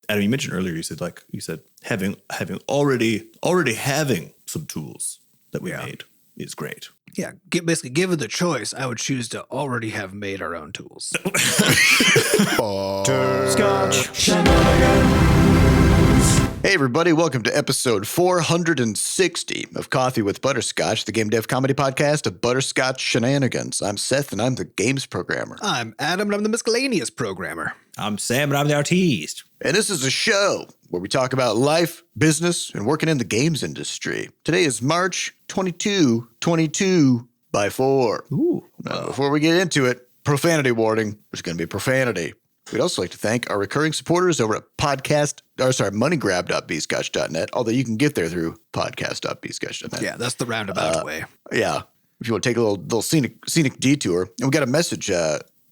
Adam, you mentioned earlier, you said having already having some tools that we made is great. Yeah, basically, given the choice, I would choose to already have made our own tools. Butterscotch. Hey everybody, welcome to episode 460 of Coffee with Butterscotch, the game dev comedy podcast of Butterscotch Shenanigans. I'm Seth and I'm the games programmer. I'm Adam and I'm the miscellaneous programmer. I'm Sam and I'm the artiste. And this is a show where we talk about life, business, and working in the games industry. Today is March 22, 22 by 4. Ooh. Now, before we get into it, profanity warning. There's going to be profanity. We'd also like to thank our recurring supporters over at moneygrab.bscotch.net, although you can get there through podcast.bscotch.net. Yeah, that's the roundabout way. Yeah. If you want to take a little scenic detour. And we got a message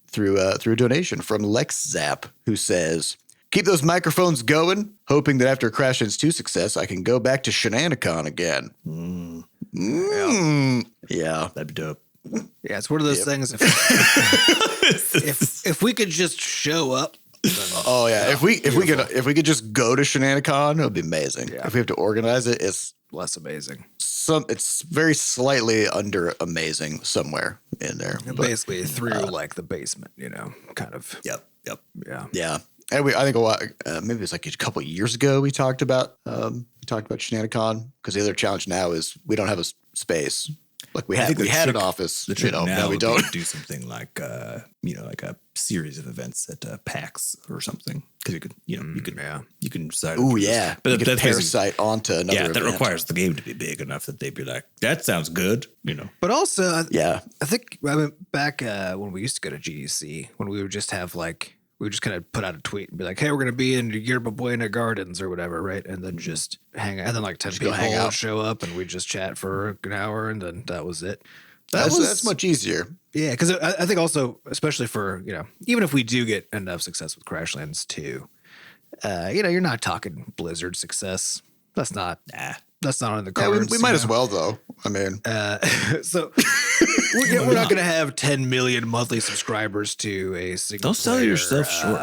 through a donation from Lex Zap, who says, keep those microphones going, hoping that after Crashlands 2 success, I can go back to Shenanicon again. Yeah. That'd be dope. Yeah, it's one of those things. If we could just show up. Oh yeah, if we could just go to Shenanicon, it would be amazing. Yeah. If we have to organize it, it's Less amazing. it's very slightly under amazing somewhere in there. But, Basically through like the basement, kind of. Yep. Yeah. yeah, and I think a lot. Maybe it was like a couple of years ago we talked about Shenanicon, because the other challenge now is we don't have a space. Like we had an office, The trick now we would don't. be to do something like like a series of events at PAX or something, because you can decide. Oh yeah, but you could that's parasite onto another. that event. requires the game to be big enough that they'd be like, that sounds good, But also, I think back when we used to go to GDC, when we would just have we would just kind of put out a tweet and be like, hey, we're going to be in Yerba Buena Gardens or whatever, right? And then just hang out. And then like 10 people hang out. show up and we just chat for an hour and then that was it. That's much easier. Yeah, because I think also, especially for, even if we do get enough success with Crashlands 2, you're not talking Blizzard success. That's not on the cards. We might as well, though. I mean, so we're not going to have 10 million monthly subscribers to a single Don't sell yourself short.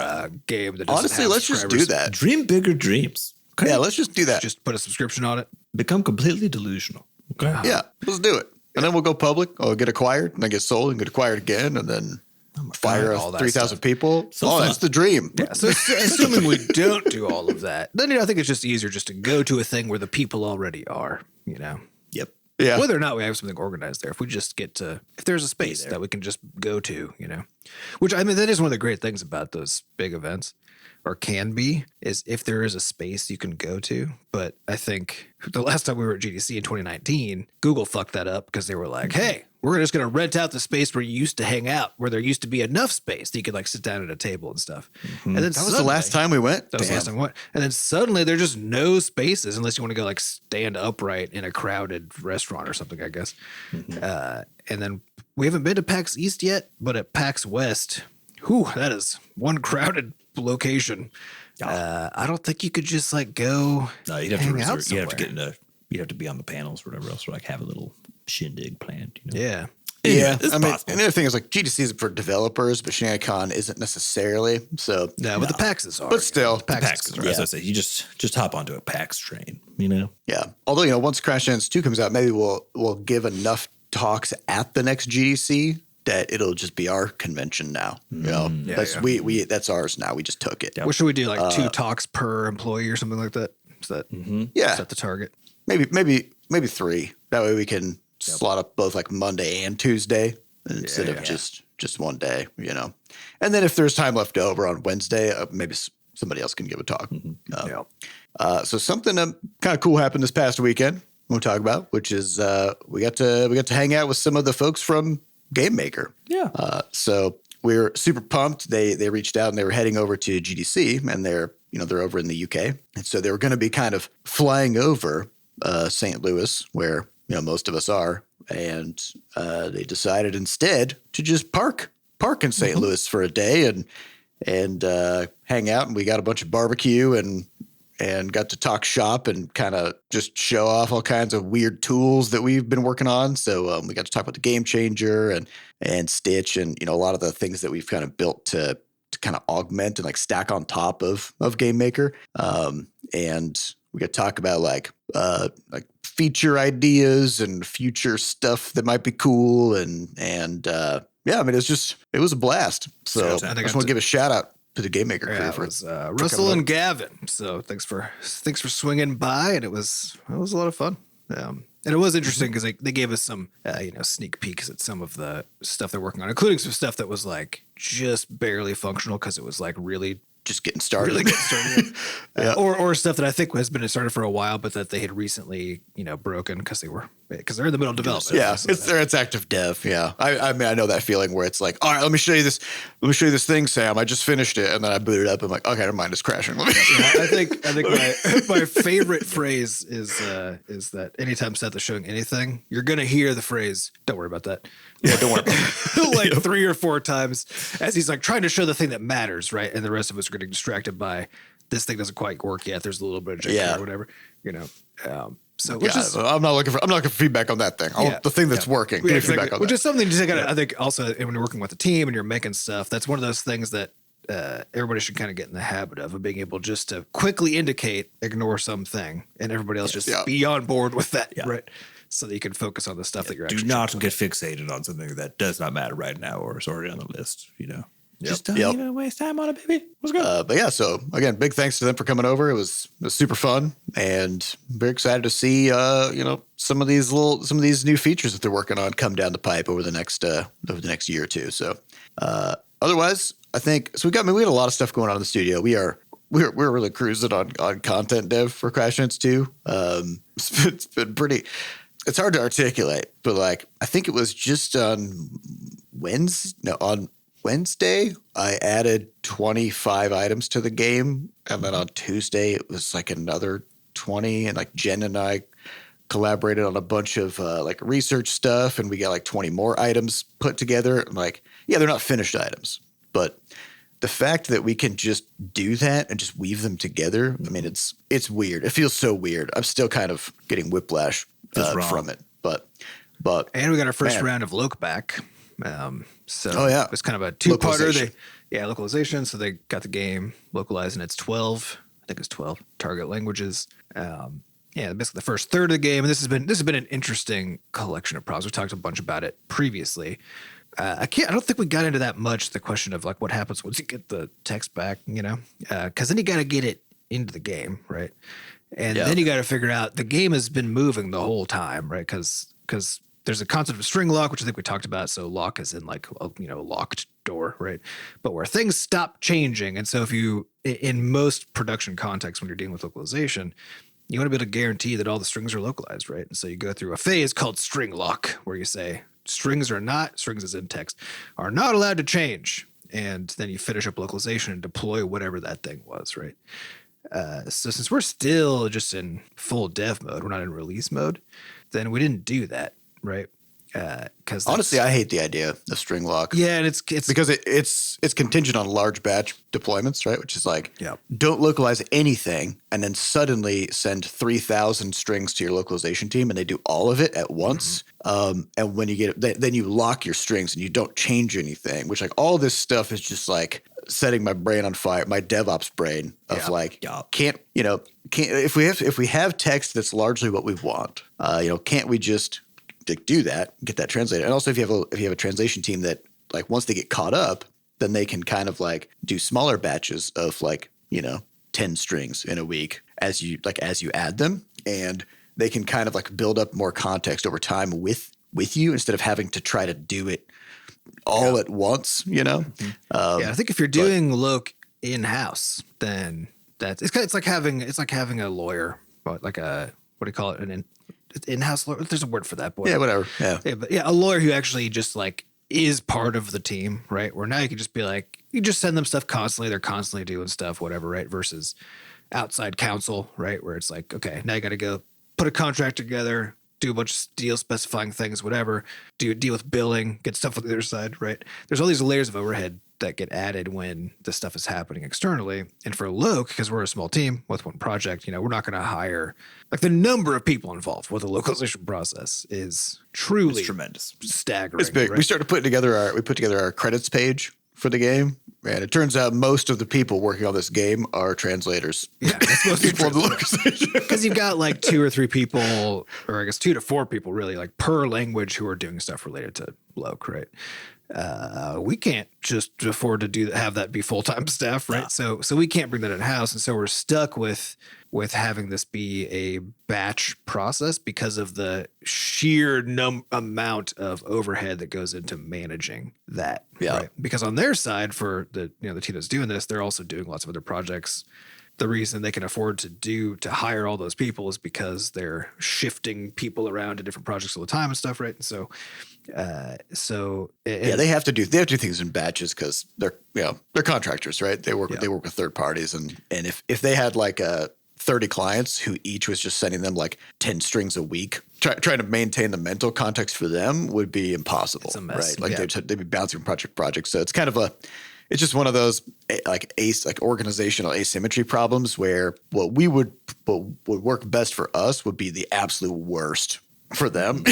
game that doesn't honestly, have let's just do subscribers. that. Dream bigger dreams. Okay? Yeah, let's just do that. Just put a subscription on it. Become completely delusional. Okay. Yeah, let's do it. And then we'll go public, or get acquired, and then get sold, and get acquired again, and then fire all that 3,000 stuff. people. So that's the dream. Yeah, so assuming we don't do all of that, then I think it's just easier just to go to a thing where the people already are, Yep. Yeah. Whether or not we have something organized there, if we just get to, if there's a space that we can just go to, which I mean, that is one of the great things about those big events, or can be, is if there is a space you can go to. But I think the last time we were at GDC in 2019, Google fucked that up because they were like, hey, we're just going to rent out the space where you used to hang out, where there used to be enough space that you could sit down at a table and stuff. And then That was the last time we went? That was the last time we went. And then suddenly there's just no spaces unless you want to go stand upright in a crowded restaurant or something, I guess. And then we haven't been to PAX East yet, but at PAX West, that is one crowded location. I don't think you could just go. No, you'd have hang to out reserve. You'd have to be on the panels or whatever else, or have a little shindig planned. Yeah. Yeah, it's I mean, possible. and the other thing is GDC is for developers, but Shenanicon isn't necessarily. So No, but the PAXs are. But still, PAX, as I say, you just hop onto a PAX train. Yeah. Although once Crashlands 2 comes out, maybe we'll give enough talks at the next GDC that it'll just be our convention now. We that's ours now. We just took it. What should we do? 2 talks per employee or something like that? Is that is that the target? Maybe 3. That way we can slot up both Monday and Tuesday instead of just one day, And then if there's time left over on Wednesday, maybe somebody else can give a talk. So something kind of cool happened this past weekend we'll talk about, which is we got to hang out with some of the folks from GameMaker. Yeah. So we're super pumped. They reached out and they were heading over to GDC, and they're over in the UK, and so they were going to be kind of flying over St. Louis, where most of us are, and they decided instead to just park in St. Louis for a day and hang out. And we got a bunch of barbecue and got to talk shop and kind of just show off all kinds of weird tools that we've been working on. So we got to talk about the Game Changer and Stitch and a lot of the things that we've kind of built to to kind of augment and like stack on top of GameMaker. And we could talk about like feature ideas and future stuff that might be cool. And yeah, I mean, it was a blast. So I just want to give a shout out to the GameMaker crew for Russell and Gavin. So thanks for swinging by, and it was a lot of fun. And it was interesting because they gave us some sneak peeks at some of the stuff they're working on, including some stuff that was like just barely functional because it was like really just getting started. Really getting started. Or stuff that I think has been started for a while, but that they had recently, broken because they're in the middle of development. Yeah, it's active dev. Yeah, I mean, I know that feeling where it's like, all right, let me show you this thing, Sam. I just finished it, and then I boot it up. I'm like, okay, never mind, it's crashing. I think my favorite phrase is that anytime Seth is showing anything, you're gonna hear the phrase, "Don't worry about that." Yeah, don't worry about it. Like 3 or 4 times as he's like trying to show the thing that matters, right? And the rest of us are getting distracted by this thing doesn't quite work yet. There's a little bit of jank or whatever, So I'm not looking for feedback on that thing. The thing that's working. Yeah, exactly. Feedback on which is something to take out. I think also when you're working with a team and you're making stuff, that's one of those things that everybody should kind of get in the habit of being able just to quickly indicate, ignore something, and everybody else just be on board with that, right? So that you can focus on the stuff that you're actually. Do not get fixated on something that does not matter right now or is already on the list. Just don't even waste time on it, baby. Let's go. But yeah, so again, big thanks to them for coming over. It was super fun, and very excited to see some of these new features that they're working on come down the pipe over the next year or two. So otherwise, I think so. We had a lot of stuff going on in the studio. We're really cruising on content dev for Crashlands 2. It's been pretty. It's hard to articulate, but like I think it was just on Wednesday, I added 25 items to the game. And then on Tuesday, it was like another 20. And like Jen and I collaborated on a bunch of research stuff. And we got like 20 more items put together. I'm like, yeah, they're not finished items. But the fact that we can just do that and just weave them together, I mean, it's weird. It feels so weird. I'm still kind of getting whiplash from it. But and we got our first round of Loc back. So it's kind of a two-parter. Localization. So they got the game localized, and it's 12. I think it's 12 target languages. Basically the first third of the game. And this has been an interesting collection of problems. We talked a bunch about it previously. I don't think we got into that much. The question of like what happens once you get the text back, because then you got to get it into the game, right? And then you got to figure out the game has been moving the whole time, right? Because there's a concept of string lock, which I think we talked about. So lock is in like a locked door, right? But where things stop changing. And so if you, in most production contexts, when you're dealing with localization, you want to be able to guarantee that all the strings are localized, right? And so you go through a phase called string lock, where you say strings as in text, are not allowed to change. And then you finish up localization and deploy whatever that thing was, right? So since we're still just in full dev mode, we're not in release mode, then we didn't do that. Right. Because honestly, I hate the idea of string lock. Yeah, and it's because it's contingent on large batch deployments, right? Which is like, don't localize anything and then suddenly send 3,000 strings to your localization team and they do all of it at once. And when you get it, then you lock your strings and you don't change anything. Which like all this stuff is just like setting my brain on fire, my DevOps brain of can't if we have text that's largely what we want, can't we just do that, get that translated? And also if you have a translation team that like once they get caught up, then they can kind of like do smaller batches of 10 strings in a week as you add them, and they can kind of like build up more context over time with you instead of having to try to do it all at once, I think if you're doing loc in-house, then it's like having a lawyer, but like a, what do you call it? An in-house lawyer. There's a word for that, boy. Yeah, whatever. Yeah. But a lawyer who actually just like is part of the team, right? Where now you can just be like, you just send them stuff constantly. They're constantly doing stuff, whatever, right? Versus outside counsel, right? Where it's like, okay, now you got to go put a contract together, do a bunch of deal specifying things, whatever, deal with billing, get stuff on the other side, right? There's all these layers of overhead that get added when the stuff is happening externally. And for Loc, because we're a small team with one project, we're not going to hire, like the number of people involved with the localization process is truly tremendous, staggering. It's big. Right? We put together our credits page for the game. And it turns out most of the people working on this game are translators. Yeah, that's most people of the localization. Because you've got like 2 or 3 people, or I guess 2 to 4 people really, like per language who are doing stuff related to Loc, right? We can't just afford to have that be full-time staff, right? So we can't bring that in-house, and so we're stuck with having this be a batch process because of the sheer amount of overhead that goes into managing that. Yeah. Right? Because on their side, for the team that's doing this, they're also doing lots of other projects. The reason they can afford to hire all those people is because they're shifting people around to different projects all the time and stuff, right? And so they have to do things in batches because they're contractors, right? They work with third parties, and if they had like 30 clients who each was just sending them like 10 strings a week, trying to maintain the mental context for them would be impossible. It's a mess, right? Like they'd be bouncing from project to project. So it's kind of it's just one of those like organizational asymmetry problems where what would work best for us would be the absolute worst for them.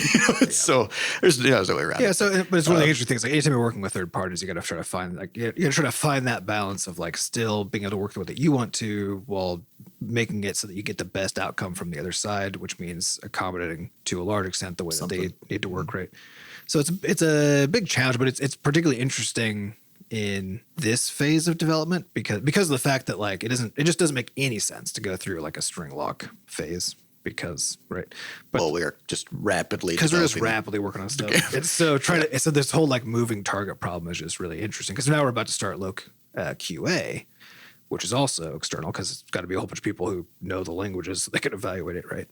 So there's no way around. Yeah. So, but it's one of the interesting things. Like anytime you're working with third parties, you got to try to find you got to try to find that balance of like still being able to work the way that you want to while making it so that you get the best outcome from the other side, which means accommodating to a large extent the way that they need to work, right? So it's a big challenge, but it's particularly interesting in this phase of development because of the fact that like it just doesn't make any sense to go through like a string lock phase because right. But we are just rapidly working on stuff. It's so so this whole like moving target problem is just really interesting because now we're about to start Loc QA, which is also external because it's got to be a whole bunch of people who know the languages so they can evaluate it, right?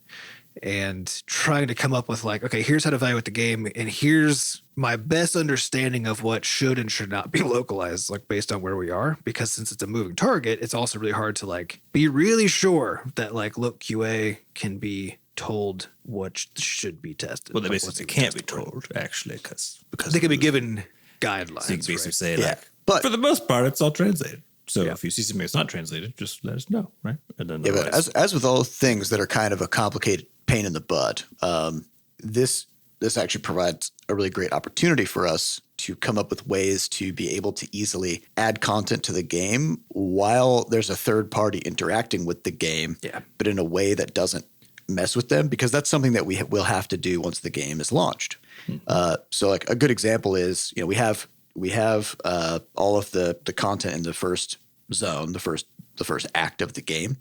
And trying to come up with like, okay, here's how to evaluate the game, and here's my best understanding of what should and should not be localized, like based on where we are. Because since it's a moving target, it's also really hard to like be really sure that like Loc QA can be told what should be tested. Well, they basically can't be told actually because they can be given guidelines. So you can basically say like, but for the most part, it's all translated. So if you see something that's not translated, just let us know, right? And then but as with all things that are kind of a complicated pain in the butt, this actually provides a really great opportunity for us to come up with ways to be able to easily add content to the game while there's a third party interacting with the game, but in a way that doesn't mess with them, because that's something that we will have to do once the game is launched. So like a good example is, we have all of the content in the first zone, the first act of the game.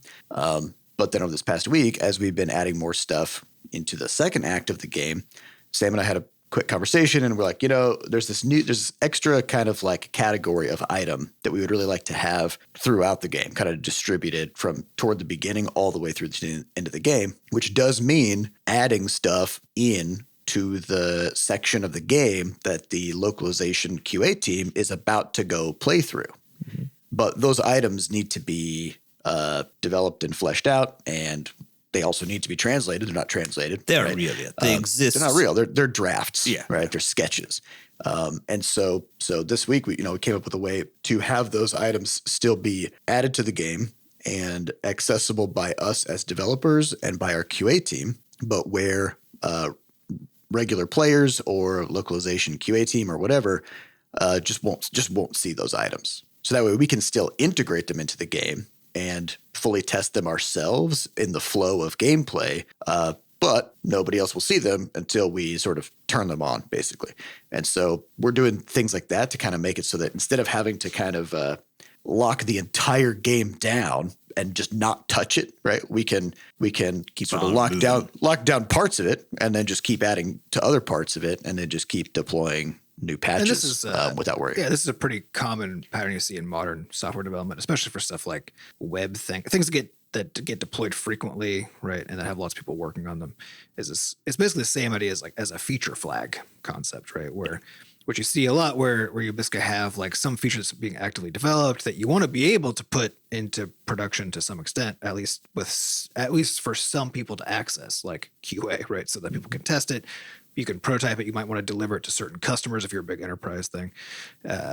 But then over this past week, as we've been adding more stuff into the second act of the game, Sam and I had a quick conversation and we're like, there's this extra kind of like category of item that we would really like to have throughout the game, kind of distributed from toward the beginning all the way through to the end of the game, which does mean adding stuff in to the section of the game that the localization QA team is about to go play through. Mm-hmm. But those items need to be developed and fleshed out, and they also need to be translated. They're not translated. They aren't real yet. They exist. They're not real. They're drafts. Yeah. Right. They're sketches. And so this week we came up with a way to have those items still be added to the game and accessible by us as developers and by our QA team, but where regular players or localization QA team or whatever just won't see those items. So that way we can still integrate them into the game and fully test them ourselves in the flow of gameplay, but nobody else will see them until we sort of turn them on, basically. And so we're doing things like that to kind of make it so that instead of having to kind of lock the entire game down and just not touch it, right? We can keep sort of lock down parts of it and then just keep adding to other parts of it and then just keep deploying new patches without worrying. Yeah, this is a pretty common pattern you see in modern software development, especially for stuff like web things that get deployed frequently, right, and that have lots of people working on them. It's basically the same idea as a feature flag concept, right? Where what you see a lot where you basically have like some features being actively developed that you want to be able to put into production to some extent, at least for some people to access, like QA, right, so that people can test it. You can prototype it. You might want to deliver it to certain customers if you're a big enterprise thing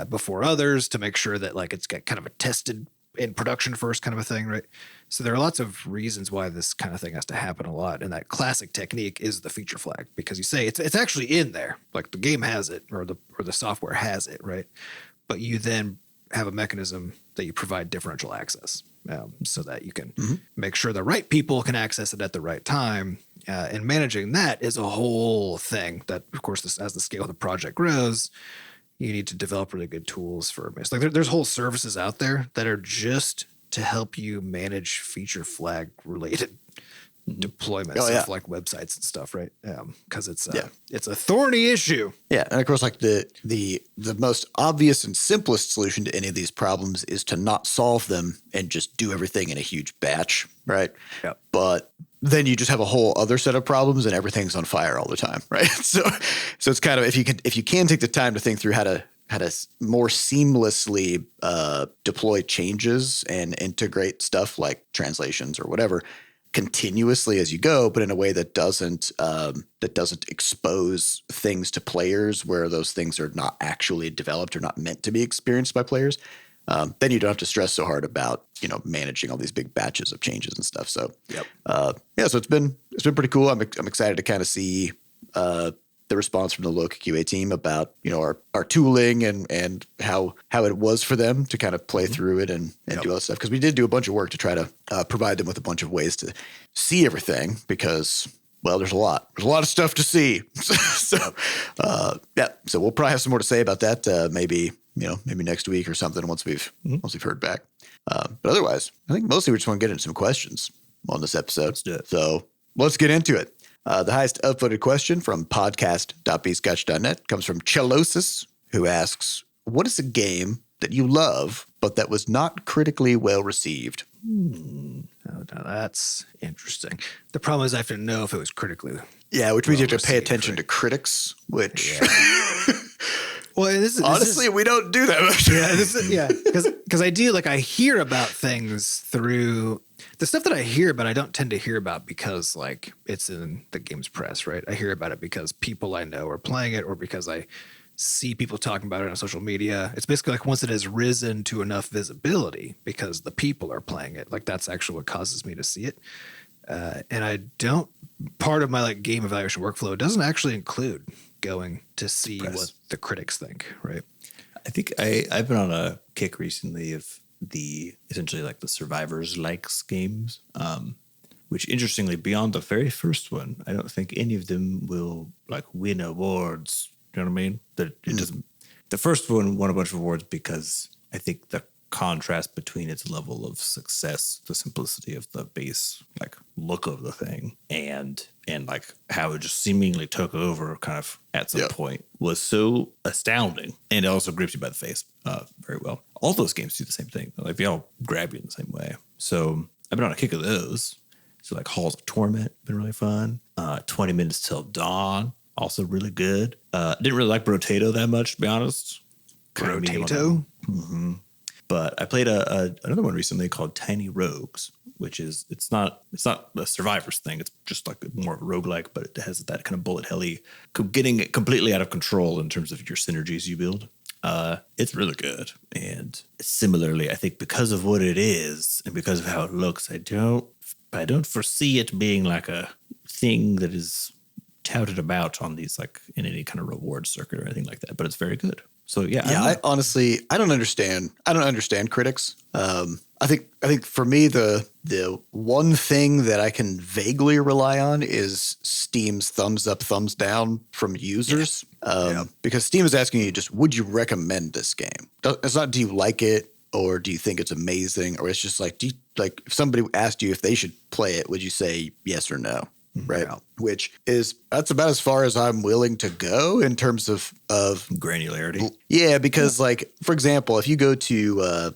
before others to make sure that like it's got kind of a tested in production first kind of a thing, right? So there are lots of reasons why this kind of thing has to happen a lot. And that classic technique is the feature flag, because you say it's actually in there. Like the game has it or the software has it, right? But you then have a mechanism that you provide differential access so that you can make sure the right people can access it at the right time. And managing that is a whole thing that, of course, as the scale of the project grows, you need to develop really good tools for. Like there's whole services out there that are just to help you manage feature flag related deployment stuff like websites and stuff, right? Because it's a thorny issue. Yeah, and of course, like the most obvious and simplest solution to any of these problems is to not solve them and just do everything in a huge batch, right? Yeah. But then you just have a whole other set of problems and everything's on fire all the time, right? So it's kind of if you can take the time to think through how to more seamlessly deploy changes and integrate stuff like translations or whatever continuously as you go, but in a way that doesn't expose things to players where those things are not actually developed or not meant to be experienced by players. Then you don't have to stress so hard about managing all these big batches of changes and stuff. So so it's been pretty cool. I'm excited to kind of see the response from the local QA team about our tooling and how it was for them to kind of play through it and do all that stuff, because we did do a bunch of work to try to provide them with a bunch of ways to see everything, because there's a lot of stuff to see. So we'll probably have some more to say about that maybe next week or something once we've heard back. But otherwise, I think mostly we just want to get into some questions on this episode. Let's do it. So let's get into it. The highest upvoted question from podcast.bscotch.net comes from Challosis, who asks, what is a game that you love, but that was not critically well received? Oh, now that's interesting. The problem is I have to know if it was critically. Yeah, which means you have to pay attention to critics, which... Yeah. Well, honestly, we don't do that much. Because I hear about things through the stuff that I hear about. I don't tend to hear about because it's in the games press, right? I hear about it because people I know are playing it, or because I see people talking about it on social media. It's basically once it has risen to enough visibility because the people are playing it, that's actually what causes me to see it. And I don't. Part of my game evaluation workflow doesn't actually include going to see what the critics think, right? I think I've been on a kick recently of essentially the survivors likes games, which interestingly, beyond the very first one, I don't think any of them will win awards. You know what I mean? That it doesn't. The first one won a bunch of awards because I think the contrast between its level of success, the simplicity of the base look of the thing, and how it just seemingly took over kind of at some point was so astounding, and it also grips you by the face very well. All those games do the same thing. They all grab you in the same way. So I've been on a kick of those. So Halls of Torment, been really fun. 20 Minutes Till Dawn, also really good. Didn't really like Brotato that much, to be honest. Brotato? Mm-hmm. But I played another one recently called Tiny Rogues, which is it's not a survivors thing. It's just more roguelike, but it has that kind of bullet helly, getting it completely out of control in terms of your synergies you build. It's really good. And similarly, I think because of what it is and because of how it looks, I don't foresee it being a thing that is touted about on these in any kind of reward circuit or anything like that. But it's very good. So I honestly don't understand critics. I think for me the one thing that I can vaguely rely on is Steam's thumbs up, thumbs down from users. Because Steam is asking you would you recommend this game? It's not do you like it or do you think it's amazing, or it's just if somebody asked you if they should play it, would you say yes or no? Right. Yeah. That's about as far as I'm willing to go in terms of granularity. Yeah. Because for example, if you go to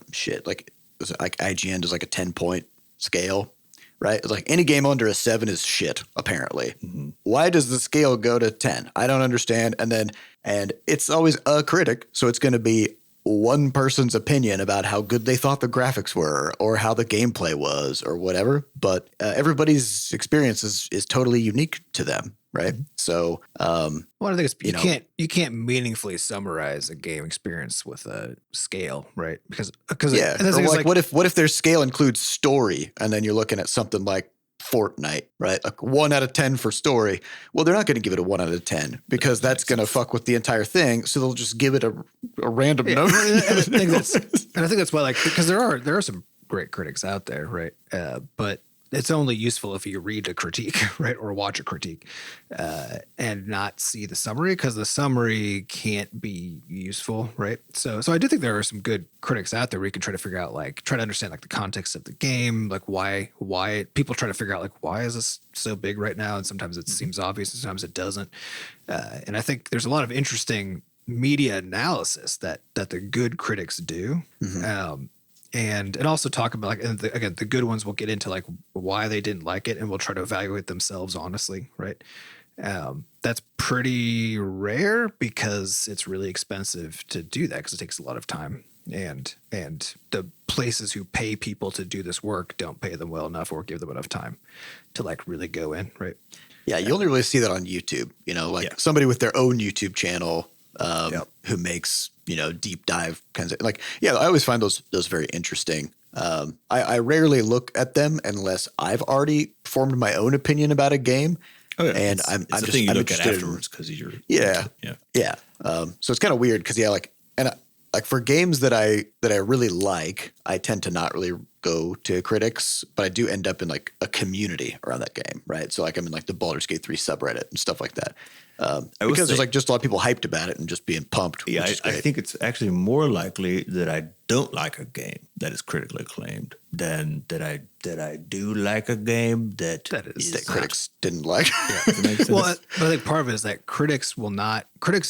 IGN does a 10-point scale, right? It's any game under a 7 is shit, apparently. Mm-hmm. Why does the scale go to 10? I don't understand. And it's always a critic. So it's going to be one person's opinion about how good they thought the graphics were or how the gameplay was or whatever. But everybody's experience is totally unique to them, right? So one of the things you can't meaningfully summarize a game experience with a scale, right? Because what if their scale includes story and then you're looking at something like Fortnite, right? Like 1 out of 10 for story. Well, they're not going to give it a 1 out of 10 because that's going to fuck with the entire thing. So they'll just give it a random number. And I think that's why, like, because there are some great critics out there, right? But it's only useful if you read a critique, right, or watch a critique, and not see the summary, because the summary can't be useful, right? So I do think there are some good critics out there where you can try to understand like the context of the game, like why people try to figure out like why is this so big right now, and sometimes it seems obvious, and sometimes it doesn't. And I think there's a lot of interesting media analysis that the good critics do. And also talk about like, and again, the good ones will get into like why they didn't like it, and will try to evaluate themselves honestly, right? That's pretty rare because it's really expensive to do that, because it takes a lot of time, and the places who pay people to do this work don't pay them well enough or give them enough time to like really go in, right? Yeah, you only really see that on YouTube. Somebody with their own YouTube channel who makes deep dive kinds of like, I always find those very interesting. I rarely look at them unless I've already formed my own opinion about a game. Oh, yeah. And it's I'm the just thing you I'm look at interested afterwards because you're yeah. So it's kind of weird because like for games that I really like, I tend to not really go to critics, but I do end up in like a community around that game, right? So like I'm in like the Baldur's Gate 3 subreddit and stuff like that. Because there's like just a lot of people hyped about it and just being pumped. Yeah, I think it's actually more likely that I don't like a game that is critically acclaimed than that I do like a game that critics didn't like. Yeah, does that make sense? Well, I think part of it is that critics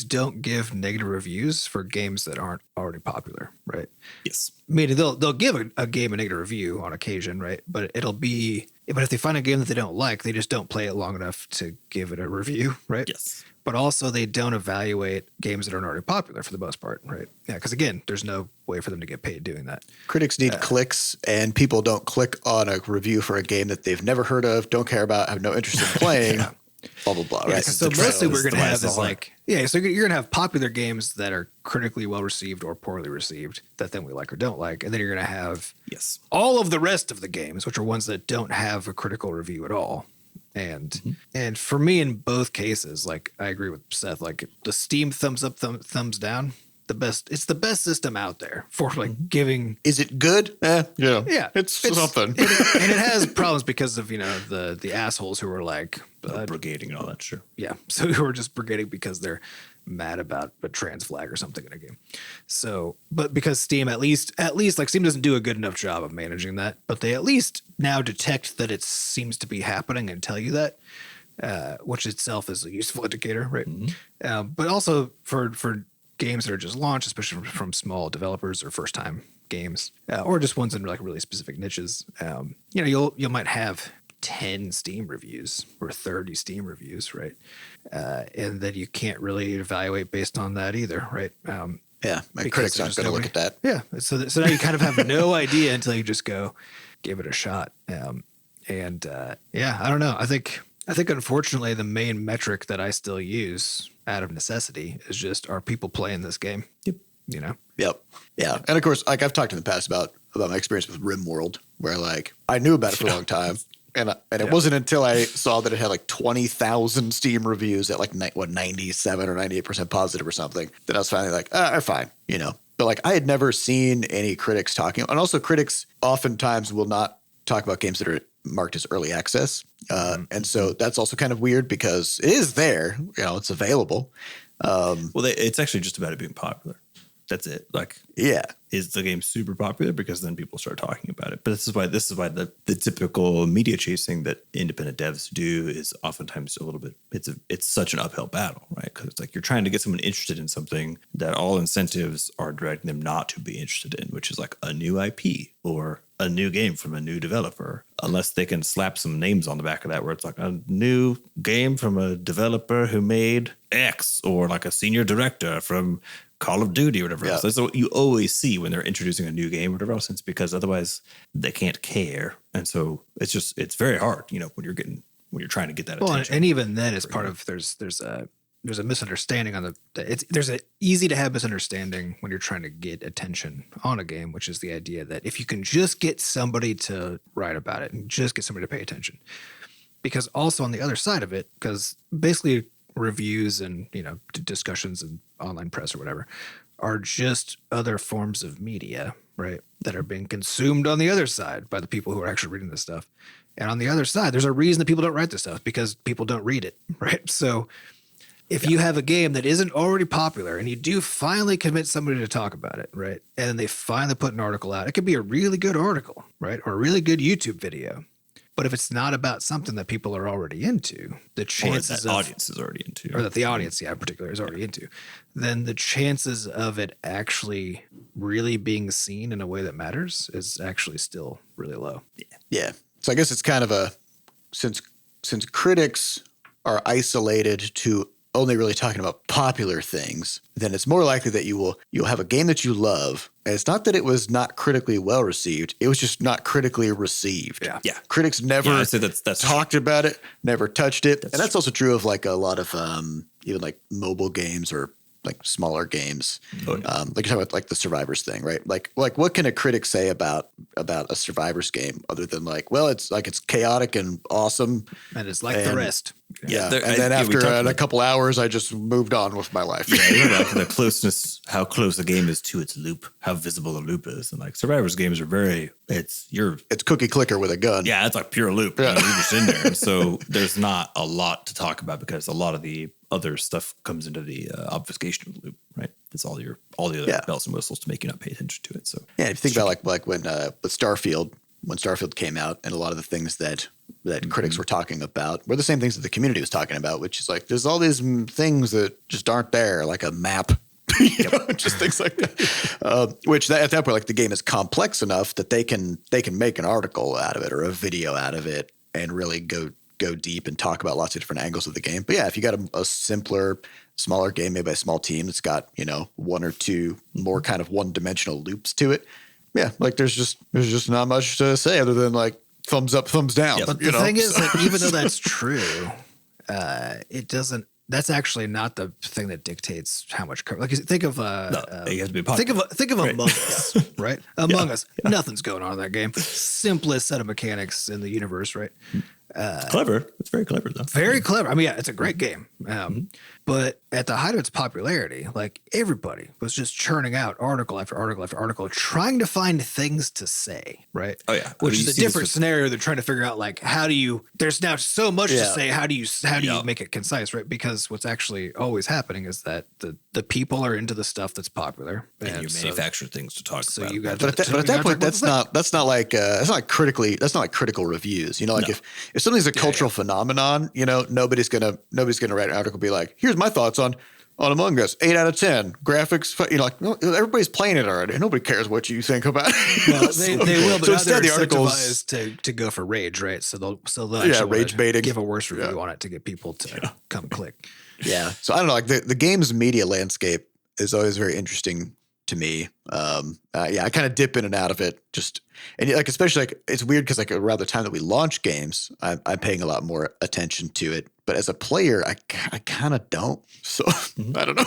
don't give negative reviews for games that aren't already popular, right? Yes. Meaning they'll give a game a negative review on occasion, right? But if they find a game that they don't like, they just don't play it long enough to give it a review, right? Yes. But also they don't evaluate games that aren't already popular for the most part, right? Yeah, because again, there's no way for them to get paid doing that. Critics need clicks, and people don't click on a review for a game that they've never heard of, don't care about, have no interest in playing. Blah blah blah. Right. So mostly we're going to have is like so you're going to have popular games that are critically well received or poorly received that then we like or don't like, and then you're going to have all of the rest of the games, which are ones that don't have a critical review at all. And for me, in both cases, like I agree with Seth, like the Steam thumbs up, thumbs down. It's the best system out there for like giving. Is it good? Yeah, it's something. And it has problems because of the assholes who are like brigading and all that. Sure. Yeah, so who are just brigading because they're mad about a trans flag or something in a game. So, but because Steam at least like Steam doesn't do a good enough job of managing that, but they at least now detect that it seems to be happening and tell you that, which itself is a useful indicator, right? Mm-hmm. But also for games that are just launched, especially from small developers or first time games, or just ones in like really specific niches, you might have 10 Steam reviews or 30 Steam reviews, right? And then you can't really evaluate based on that either, right? My critics aren't going to look at that. Yeah, so now you kind of have no idea until you just go give it a shot. I don't know. I think unfortunately the main metric that I still use out of necessity is just, are people playing this game? Yep. Yep. Yeah. And of course, like I've talked in the past about my experience with RimWorld, where like I knew about it for a long time. And it wasn't until I saw that it had like 20,000 Steam reviews at like 97 or 98% positive or something, that I was finally like, fine, But like I had never seen any critics talking. And also critics oftentimes will not talk about games that are marked as early access. And so that's also kind of weird because it is there, it's available. It's actually just about it being popular. That's it. Like, is the game super popular? Because then people start talking about it. But this is why the typical media chasing that independent devs do is oftentimes a little bit. It's such an uphill battle, right? Because it's like you're trying to get someone interested in something that all incentives are directing them not to be interested in, which is like a new IP or a new game from a new developer, unless they can slap some names on the back of that where it's like a new game from a developer who made X, or like a senior director from Call of Duty or whatever else. That's what you always see when they're introducing a new game or whatever else. It's because otherwise they can't care. And so it's very hard, when you're trying to get that attention. And even then it's part of, there's there's a misunderstanding on there's an easy to have misunderstanding when you're trying to get attention on a game, which is the idea that if you can just get somebody to write about it and just get somebody to pay attention, because also on the other side of it, because basically reviews and, discussions and online press or whatever are just other forms of media, right? That are being consumed on the other side by the people who are actually reading this stuff. And on the other side, there's a reason that people don't write this stuff, because people don't read it, right? So if you have a game that isn't already popular and you do finally convince somebody to talk about it, right? And then they finally put an article out, it could be a really good article, right? Or a really good YouTube video. But if it's not about something that people are already into, the chances or that audience is already into, or that the audience, in particular, is already into, then the chances of it actually really being seen in a way that matters is actually still really low. Yeah. So I guess it's kind of since critics are isolated to only really talking about popular things, then it's more likely that you'll have a game that you love. And it's not that it was not critically well received. It was just not critically received. Yeah. Critics never that's talked about it, never touched it. That's also true of like a lot of even like mobile games or like smaller games. Like you're talking about like the Survivors thing, right? Like what can a critic say about a Survivors game other than like, well, it's chaotic and awesome. And it's like the rest. Yeah. And then after a couple hours, I just moved on with my life. Yeah, like the closeness, how close a game is to its loop, how visible the loop is. And like Survivors games are it's cookie clicker with a gun. Yeah, it's like pure loop. Yeah. You're just in there. And so there's not a lot to talk about because a lot of the other stuff comes into the obfuscation of the loop, right? That's all the other bells and whistles to make you not pay attention to it. So yeah, if you think about like when with Starfield, when Starfield came out, and a lot of the things that critics were talking about were the same things that the community was talking about, which is like there's all these things that just aren't there, like a map, just things like that. Which at that point, like the game is complex enough that they can make an article out of it or a video out of it and really go deep and talk about lots of different angles of the game. But yeah, if you got a simpler, smaller game made by a small team that's got one or two more kind of one-dimensional loops to it, yeah, like there's just not much to say other than like thumbs up, thumbs down. Yeah, but the thing is that even though that's true, it doesn't. That's actually not the thing that dictates how much. Like think of it has to be popular. think of Among Us, right? Among Us, nothing's going on in that game. Simplest set of mechanics in the universe, right? Clever. It's very clever, though. Very clever. I mean, yeah, it's a great game. But at the height of its popularity, like everybody was just churning out article after article after article, trying to find things to say, right? Oh yeah, which is a different scenario. They're trying to figure out like how do you? There's now so much to say. How do you make it concise, right? Because what's actually always happening is that the people are into the stuff that's popular, and you manufacture things to talk so about. You got, but at that point, that's not like critical reviews. Like if something's a cultural phenomenon, nobody's gonna write an article and be like, here's my thoughts on Among Us, 8 out of 10 graphics. Everybody's playing it already. Nobody cares what you think about it. Well, they will, but so instead the articles to go for rage, right? So they'll rage baiting, give a worse review on it to get people to come click. Yeah. So I don't know. Like the game's media landscape is always very interesting to me. I kind of dip in and out of it. And like especially like it's weird because like around the time that we launch games, I'm paying a lot more attention to it. But as a player, I kind of don't. So I don't know.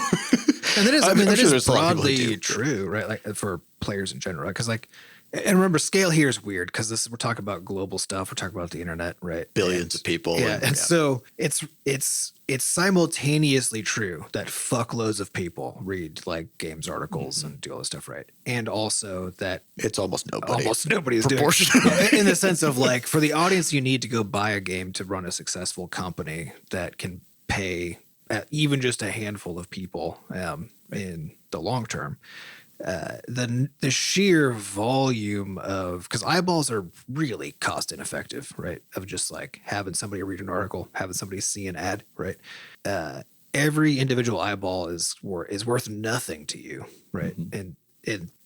And that is, that is broadly true, right? Like for players in general, because like, and remember, scale here is weird because we're talking about global stuff. We're talking about the internet, right? Billions of people. Yeah, and so it's simultaneously true that fuckloads of people read like games articles and do all this stuff, right? And also that it's almost nobody. Almost nobody is doing it. In the sense of like, for the audience, you need to go buy a game to run a successful company that can pay even just a handful of people in the long term. The sheer volume of, because eyeballs are really cost ineffective, right? Of just like having somebody read an article, having somebody see an ad, right? Every individual eyeball is worth nothing to you, right? And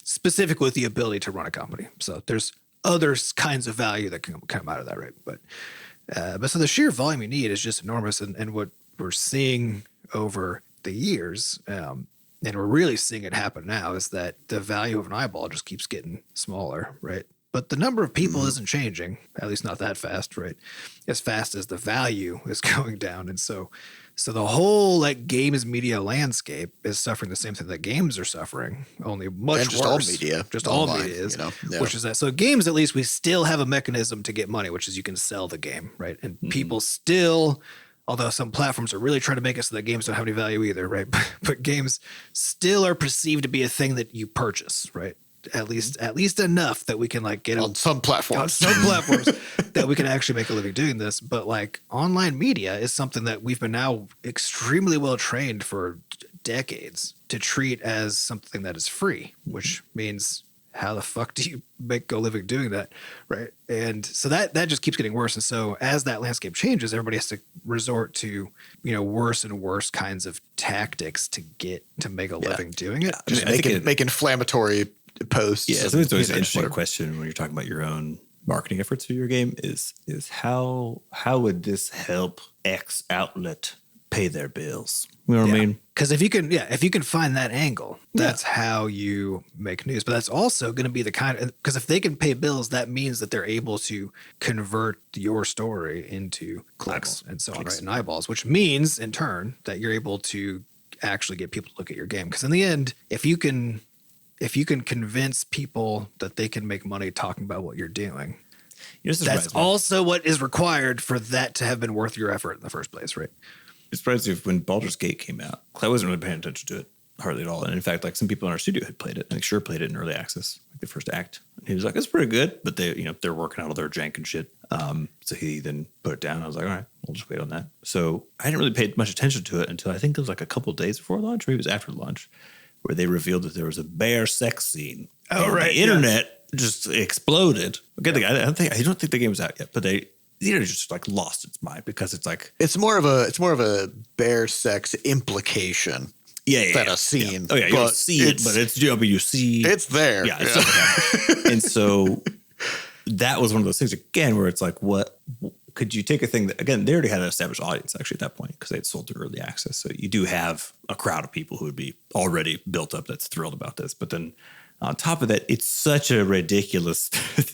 specifically with the ability to run a company. So there's other kinds of value that can come out of that, right? But so the sheer volume you need is just enormous, and what we're seeing over the years, and we're really seeing it happen now, is that the value of an eyeball just keeps getting smaller, right? but the number of people isn't changing, at least not that fast, right? As fast as the value is going down. And so the whole like games media landscape is suffering the same thing that games are suffering, only much And just worse. all media. Just online, all media is, you know? Yeah. which is that. So games, at least we still have a mechanism to get money, which is you can sell the game, right? And people still, although some platforms are really trying to make it so that games don't have any value either, right? But games still are perceived to be a thing that you purchase, right? At least enough that we can like get on some platforms. on some platforms that we can actually make a living doing this. But like online media is something that we've been now extremely well trained for decades to treat as something that is free, which means how the fuck do you make a living doing that, right? And so that just keeps getting worse. And so as that landscape changes, everybody has to resort to, worse and worse kinds of tactics to make a living doing it. Just make inflammatory posts. Yeah, so it's always an interesting question when you're talking about your own marketing efforts for your game is how would this help X outlet pay their bills? You know what I mean? Because if you can find that angle, that's how you make news. But that's also going to be the because if they can pay bills, that means that they're able to convert your story into clicks and so on, right? And eyeballs, which means in turn that you're able to actually get people to look at your game. Because in the end, if you can convince people that they can make money talking about what you're doing, that's also what is required for that to have been worth your effort in the first place, right? It's surprising when Baldur's Gate came out, I wasn't really paying attention to it hardly at all. And in fact, like some people in our studio had played it. I think Sure played it in early access, like the first act. And he was like, "It's pretty good," but they're working out all their jank and shit. So he then put it down. I was like, "All right, we'll just wait on that." So I didn't really pay much attention to it until I think it was like a couple of days before launch, or maybe it was after launch, where they revealed that there was a bear sex scene. Oh, right. The internet just exploded. I don't think the game was out yet, but the internet just like lost its mind because it's like it's more of a bear sex implication. Than a scene. Oh yeah, you don't see it, but it's WC. It's there. Yeah, it's like and so that was one of those things again where it's like, what could you take a thing that again they already had an established audience actually at that point because they'd sold to early access, so you do have a crowd of people who would be already built up that's thrilled about this, but then on top of that, it's such a ridiculous thing.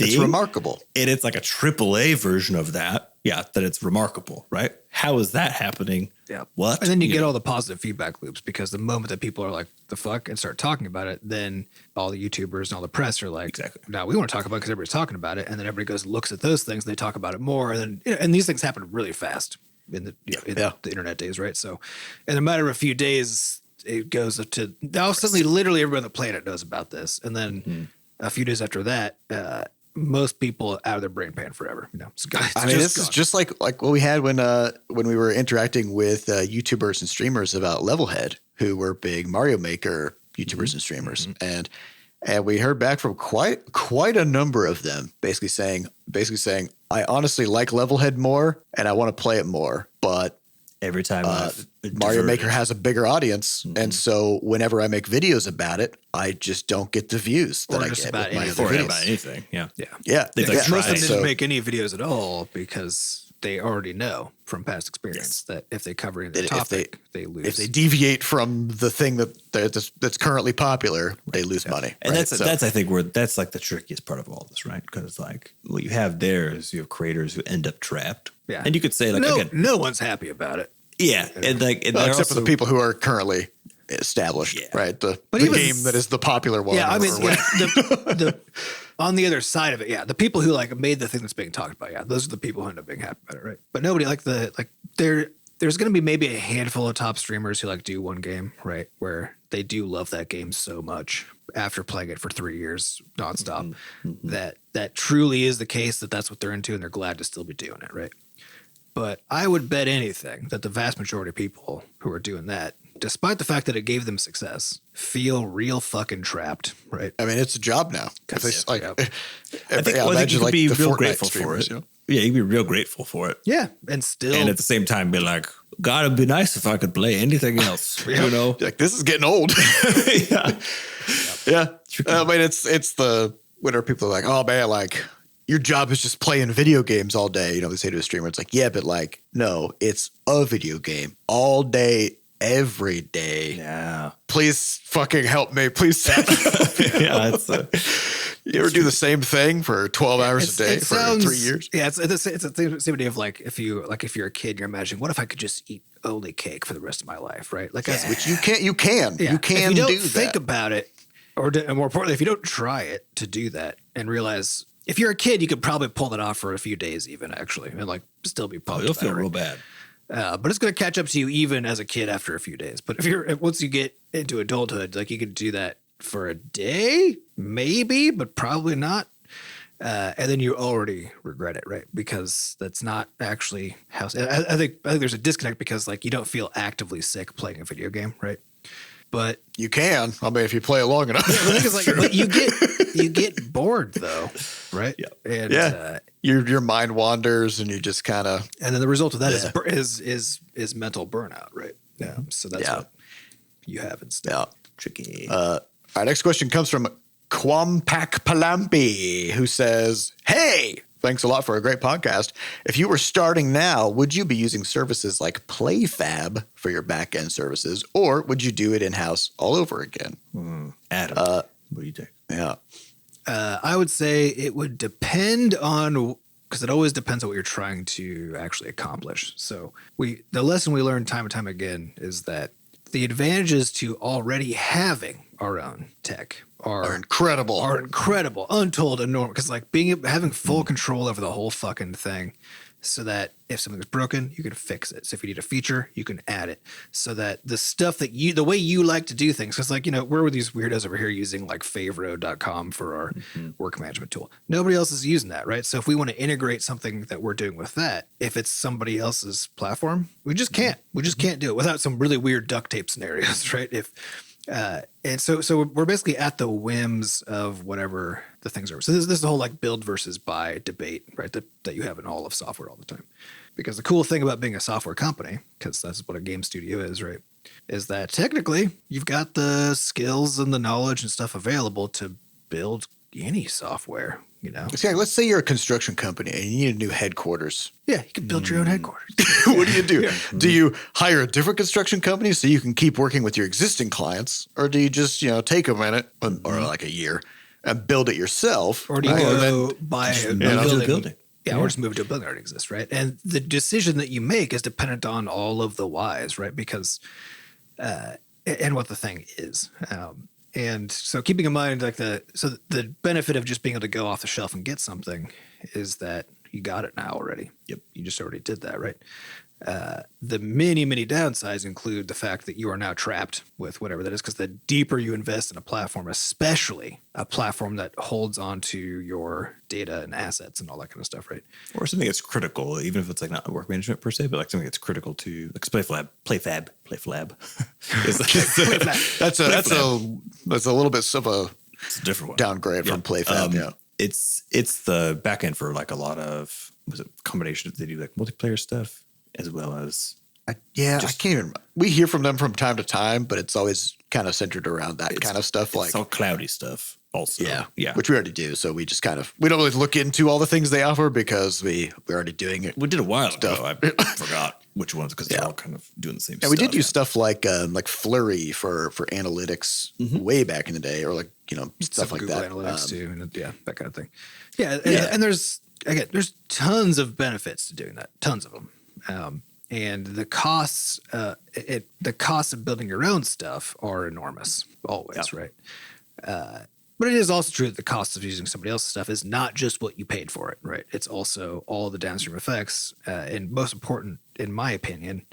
It's remarkable. And it's like a AAA version of that. Yeah, that it's remarkable, right? How is that happening? Yeah. What? And then you get all the positive feedback loops because the moment that people are like, the fuck, and start talking about it, then all the YouTubers and all the press are like, exactly. No, we want to talk about it because everybody's talking about it. And then everybody goes and looks at those things and they talk about it more. And then, and these things happen really fast in the internet days, right? So in a matter of a few days, it goes up to now suddenly literally everybody on the planet knows about this. And then a few days after that, most people out of their brain pan forever. This is just like what we had when we were interacting with YouTubers and streamers about Levelhead, who were big Mario Maker YouTubers and streamers, and we heard back from quite a number of them, basically saying, I honestly like Levelhead more, and I want to play it more, but every time Mario Maker has a bigger audience, and so whenever I make videos about it, I just don't get the views that I get about with my or other videos. about anything. Yeah. Most of them didn't make any videos at all because they already know from past experience that if they cover any topic, they lose. If they deviate from the thing that's currently popular, they lose money. And right? that's I think that's like the trickiest part of all this, right? Because like what you have there is you have creators who end up trapped. Yeah. And you could say like no one's happy about it. Yeah. And like except for the people who are currently established, right? The game that is the popular one. Yeah, I mean, the on the other side of it, the people who like made the thing that's being talked about, those are the people who end up being happy about it, right? But nobody there's going to be maybe a handful of top streamers who like do one game, right, where they do love that game so much after playing it for 3 years nonstop that truly is the case that's what they're into and they're glad to still be doing it, right? But I would bet anything that the vast majority of people who are doing that, despite the fact that it gave them success, feel real fucking trapped, right? I mean, it's a job now. I think you could be real grateful for it. Yeah, you'd be real grateful for it. Yeah, and at the same time be like, God, it'd be nice if I could play anything else. You know, like this is getting old. Yeah. I mean, it's the whenever people are like, oh man, like your job is just playing video games all day. You know, they say to a streamer, it's like, yeah, but like, no, it's a video game all day, every day. Yeah. Please fucking help me. Please. Yeah. You ever do the same thing for 12 hours a day for 3 years? Yeah, it's the same idea of like if you're a kid, you're imagining, what if I could just eat only cake for the rest of my life, right? Like, Which you can. You can if you do don't that. think about it, and more importantly, if you don't try it to do that and realize, if you're a kid, you could probably pull that off for a few days, even actually, and like still be pumped. You'll feel about it, real bad. but it's going to catch up to you even as a kid after a few days. But once you get into adulthood, like you could do that for a day, maybe, but probably not. And then you already regret it, right? Because that's not actually how. I think there's a disconnect because like you don't feel actively sick playing a video game, right? But you can. I mean, if you play it long enough. The thing is, like, but you get bored though, right? Yeah. And your mind wanders, and you just kind of. And then the result of that is mental burnout, right? Yeah. So that's what you have instead. Yeah. Tricky. Our next question comes from QuampakPalampie, who says, "Hey, thanks a lot for a great podcast. If you were starting now, would you be using services like Playfab for your backend services, or would you do it in-house all over again?" Adam, what do you think? Yeah. I would say it would depend on, because it always depends on what you're trying to actually accomplish. So the lesson we learned time and time again is that the advantages to already having our own tech are incredible. Untold, enormous. Because like having full control over the whole fucking thing, so that if something's broken, you can fix it. So if you need a feature, you can add it. So that the stuff that the way you like to do things, because like, we're these weirdos over here using like favoro.com for our work management tool. Nobody else is using that, right? So if we want to integrate something that we're doing with that, if it's somebody else's platform, we just can't. We just can't do it without some really weird duct tape scenarios, right? And so we're basically at the whims of whatever the things are. So this is the whole like build versus buy debate, right? That you have in all of software all the time. Because the cool thing about being a software company, because that's what a game studio is, right? Is that technically you've got the skills and the knowledge and stuff available to build any software, See, let's say you're a construction company and you need a new headquarters. Yeah, you can build your own headquarters. What do you do? Yeah. Do you hire a different construction company so you can keep working with your existing clients, or do you just take a minute or like a year and build it yourself? Or do you go buy a building? Yeah, or just move to a building that already exists, right? And the decision that you make is dependent on all of the whys, right? Because and what the thing is. And so keeping in mind the benefit of just being able to go off the shelf and get something is that you got it now already. Yep. You just already did that, right? The many, many downsides include the fact that you are now trapped with whatever that is, because the deeper you invest in a platform, especially a platform that holds onto your data and assets and all that kind of stuff, right? Or something that's critical, even if it's like not work management per se, but like something that's critical to like Playfab. That's a little bit of it's a different one. Downgrade from Playfab. It's the back end for like a lot of combinations. They do like multiplayer stuff as well as I can't even. We hear from them from time to time, but it's always kind of centered around that kind of stuff. It's all cloudy stuff. Also, yeah, which we already do. So we just we don't really look into all the things they offer because we're already doing it. We did a while ago. I forgot which ones because they're all kind of doing the same stuff. And we did use stuff like Flurry for analytics way back in the day, or like stuff like Google that. Analytics too, and that kind of thing. Yeah, and there's tons of benefits to doing that. Tons of them. And the costs, the costs of building your own stuff are enormous, always, right? But it is also true that the cost of using somebody else's stuff is not just what you paid for it, right? It's also all the downstream effects. And most important, in my opinion,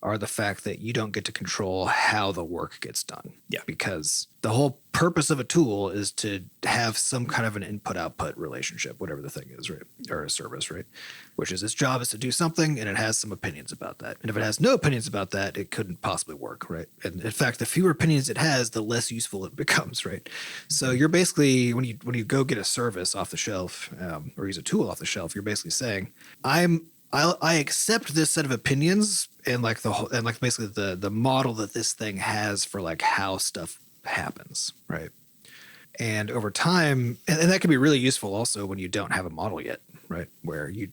are the fact that you don't get to control how the work gets done. Yeah. Because the whole purpose of a tool is to have some kind of an input-output relationship, whatever the thing is, right? Or a service, right? Which is its job is to do something, and it has some opinions about that. And if it has no opinions about that, it couldn't possibly work, right? And in fact, the fewer opinions it has, the less useful it becomes, right? So you're basically, when you go get a service off the shelf or use a tool off the shelf, you're basically saying, I accept this set of opinions and like basically the model that this thing has for like how stuff happens, right? And over time, and that can be really useful also when you don't have a model yet, right? Where you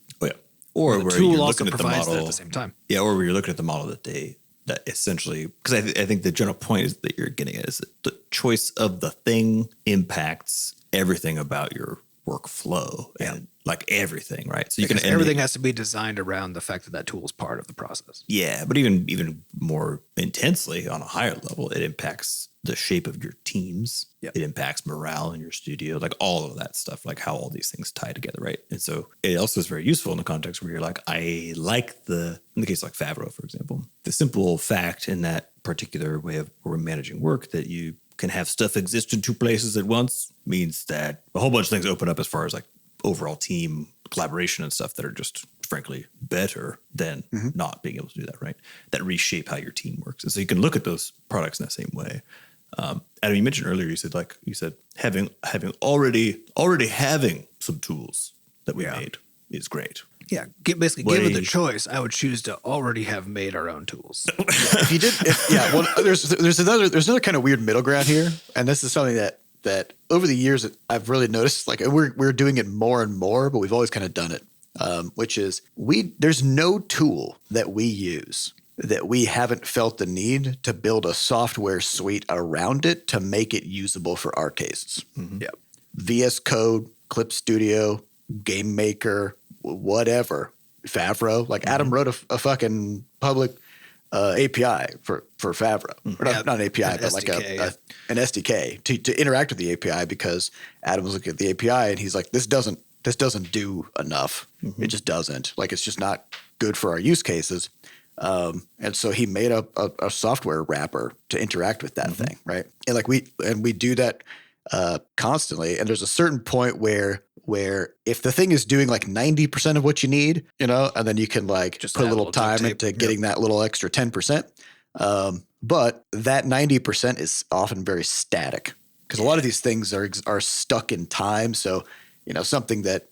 or the where tool you're also looking at the provides model that at the same time. Yeah, or where you're looking at the model that they that essentially, because I think the general point is that you're getting at is that the choice of the thing impacts everything about your workflow and like everything, right? So because everything has to be designed around the fact that that tool is part of the process. Yeah, but even more intensely on a higher level, it impacts the shape of your teams. It impacts morale in your studio, like all of that stuff, like how all these things tie together, right? And so it also is very useful in the context where you're like, I like in the case like Favreau, for example, the simple fact in that particular way of where we're managing work that you can have stuff exist in two places at once means that a whole bunch of things open up as far as like overall team collaboration and stuff that are just frankly better than not being able to do that, right? That reshape how your team works. And so you can look at those products in that same way. Adam, you mentioned earlier, you said having already having some tools that we made is great. Yeah, basically, given the choice, I would choose to already have made our own tools. If you did, well, there's another kind of weird middle ground here, and this is something that over the years I've really noticed. Like we're doing it more and more, but we've always kind of done it. Which is there's no tool that we use that we haven't felt the need to build a software suite around it to make it usable for our cases. Yeah, VS Code, Clip Studio, GameMaker, whatever, Favreau. Like Adam wrote a fucking public API for Favreau. Or not an API, but like an SDK to interact with the API, because Adam was looking at the API and he's like, this doesn't do enough. It just doesn't. Like, it's just not good for our use cases. And so he made a software wrapper to interact with that thing, right? And like we do that constantly. And there's a certain point where if the thing is doing like 90% of what you need, and then you can like just put a little time into getting that little extra 10%. But that 90% is often very static, because a lot of these things are stuck in time. So, something that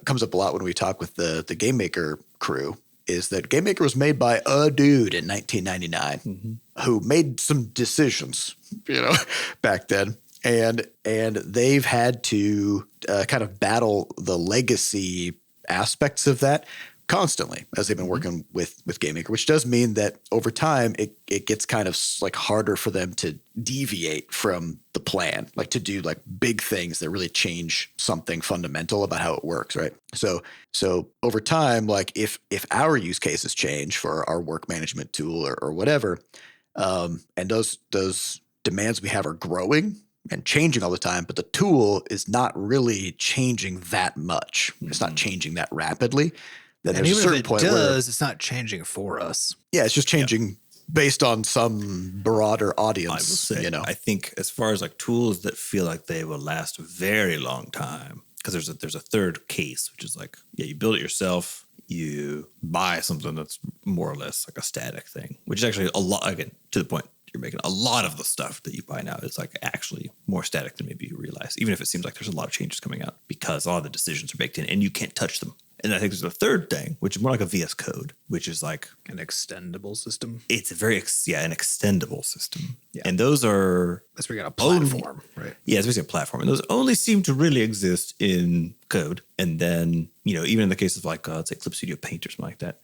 comes up a lot when we talk with the GameMaker crew is that GameMaker was made by a dude in 1999 who made some decisions, back then. And they've had to kind of battle the legacy aspects of that constantly as they've been working with GameMaker, which does mean that over time it gets kind of like harder for them to deviate from the plan, like to do like big things that really change something fundamental about how it works, right? So over time, like if our use cases change for our work management tool or whatever, and those demands we have are growing and changing all the time, but the tool is not really changing that much. It's not changing that rapidly. Then and there's even a certain if it point does, it's not changing for us. Yeah, it's just changing based on some broader audience. I will say, I think as far as like tools that feel like they will last a very long time, because there's a third case, which is like, you build it yourself, you buy something that's more or less like a static thing, which is actually a lot, again, to the point you're making, a lot of the stuff that you buy now is like actually more static than maybe you realize, even if it seems like there's a lot of changes coming out, because all the decisions are baked in and you can't touch them. And I think there's a third thing, which is more like a VS Code, which is like an extendable system. It's a very, an extendable system. Yeah. And those are... That's where you got a platform, right? Yeah, it's basically a platform. And those only seem to really exist in code. And then, even in the case of like, let's say Clip Studio Paint or something like that,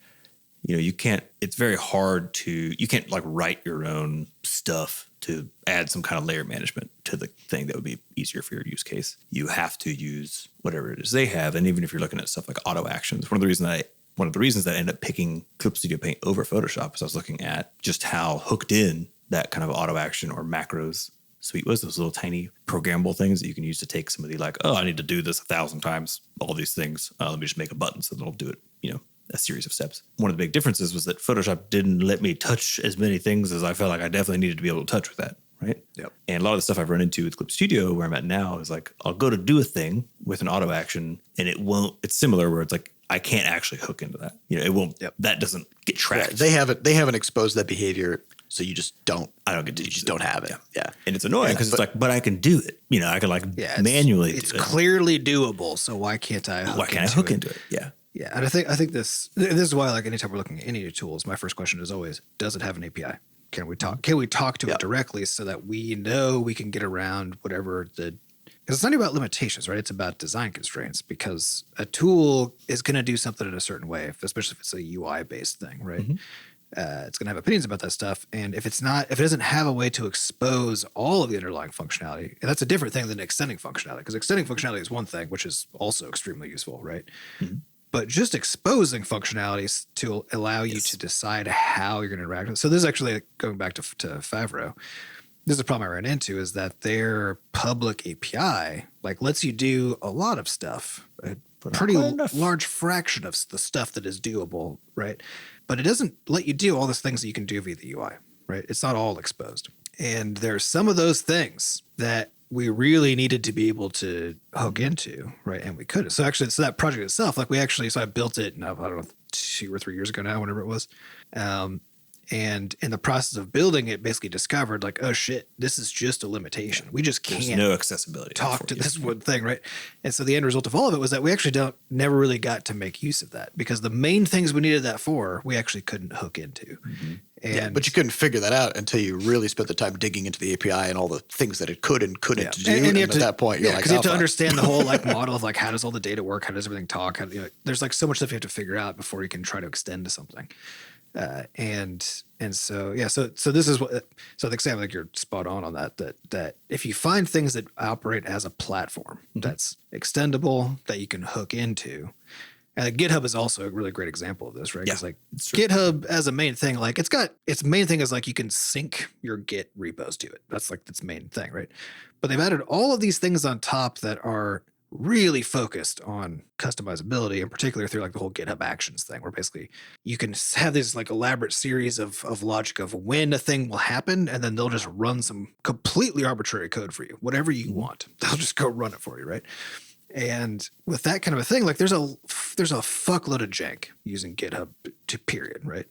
it's very hard you can't like write your own stuff to add some kind of layer management to the thing that would be easier for your use case. You have to use whatever it is they have. And even if you're looking at stuff like auto actions, one of the reasons that I ended up picking Clip Studio Paint over Photoshop is I was looking at just how hooked in that kind of auto action or macros suite was, those little tiny programmable things that you can use to take some of the like, I need to do this 1,000 times, all these things. Let me just make a button so that it'll do it, a series of steps. One of the big differences was that Photoshop didn't let me touch as many things as I felt like I definitely needed to be able to touch with that, right? Yep. And a lot of the stuff I've run into with Clip Studio, where I'm at now, is like, I'll go to do a thing with an auto action and it's similar where it's like, I can't actually hook into that. It won't, that doesn't get tracked. Yeah, they haven't exposed that behavior. So you just don't. I don't get to. You just don't have it. Yeah. And it's annoying because it's like, but I can do it. I can like manually. It's clearly doable. So why can't I? Why can't I hook into it? Yeah. Yeah, and I think this is why, like, anytime we're looking at any new tools, my first question is always, does it have an API? Can we talk to it directly so that we know we can get around whatever because it's not about limitations, right? It's about design constraints, because a tool is going to do something in a certain way, especially if it's a UI based thing, right? It's going to have opinions about that stuff. And if it doesn't have a way to expose all of the underlying functionality, and that's a different thing than extending functionality, because extending functionality is one thing, which is also extremely useful, right? Mm-hmm. But just exposing functionalities to allow you to decide how you're going to interact with it. So this is actually going back to Favreau. This is a problem I ran into, is that their public API lets you do a lot of stuff, a pretty large fraction of the stuff that is doable, right? But it doesn't let you do all those things that you can do via the UI, right? It's not all exposed. And there's some of those things that we really needed to be able to hook into, right? And we couldn't. So that project itself, so I built it, I don't know, 2 or 3 years ago now, whatever it was. And in the process of building it, basically discovered oh shit, this is just a limitation. We just can't. There's no accessibility. Talk to this one thing, right? And so the end result of all of it was that we actually never really got to make use of that, because the main things we needed that for, we actually couldn't hook into. Mm-hmm. But you couldn't figure that out until you really spent the time digging into the API and all the things that it could and couldn't do. And at that point, you're because you have to understand the whole model of how does all the data work? How does everything talk? There's so much stuff you have to figure out before you can try to extend to something. So this is what, so I think Sam, you're spot on that if you find things that operate as a platform that's extendable, that you can hook into, and GitHub is also a really great example of this, right? Because GitHub as a main thing, its main thing is you can sync your Git repos to it. That's its main thing, right? But they've added all of these things on top that are really focused on customizability, in particular through the whole GitHub Actions thing, where basically you can have this elaborate series of logic of when a thing will happen, and then they'll just run some completely arbitrary code for you, whatever you want. They'll just go run it for you, right? And with that kind of a thing, there's a fuckload of jank using GitHub to period, right?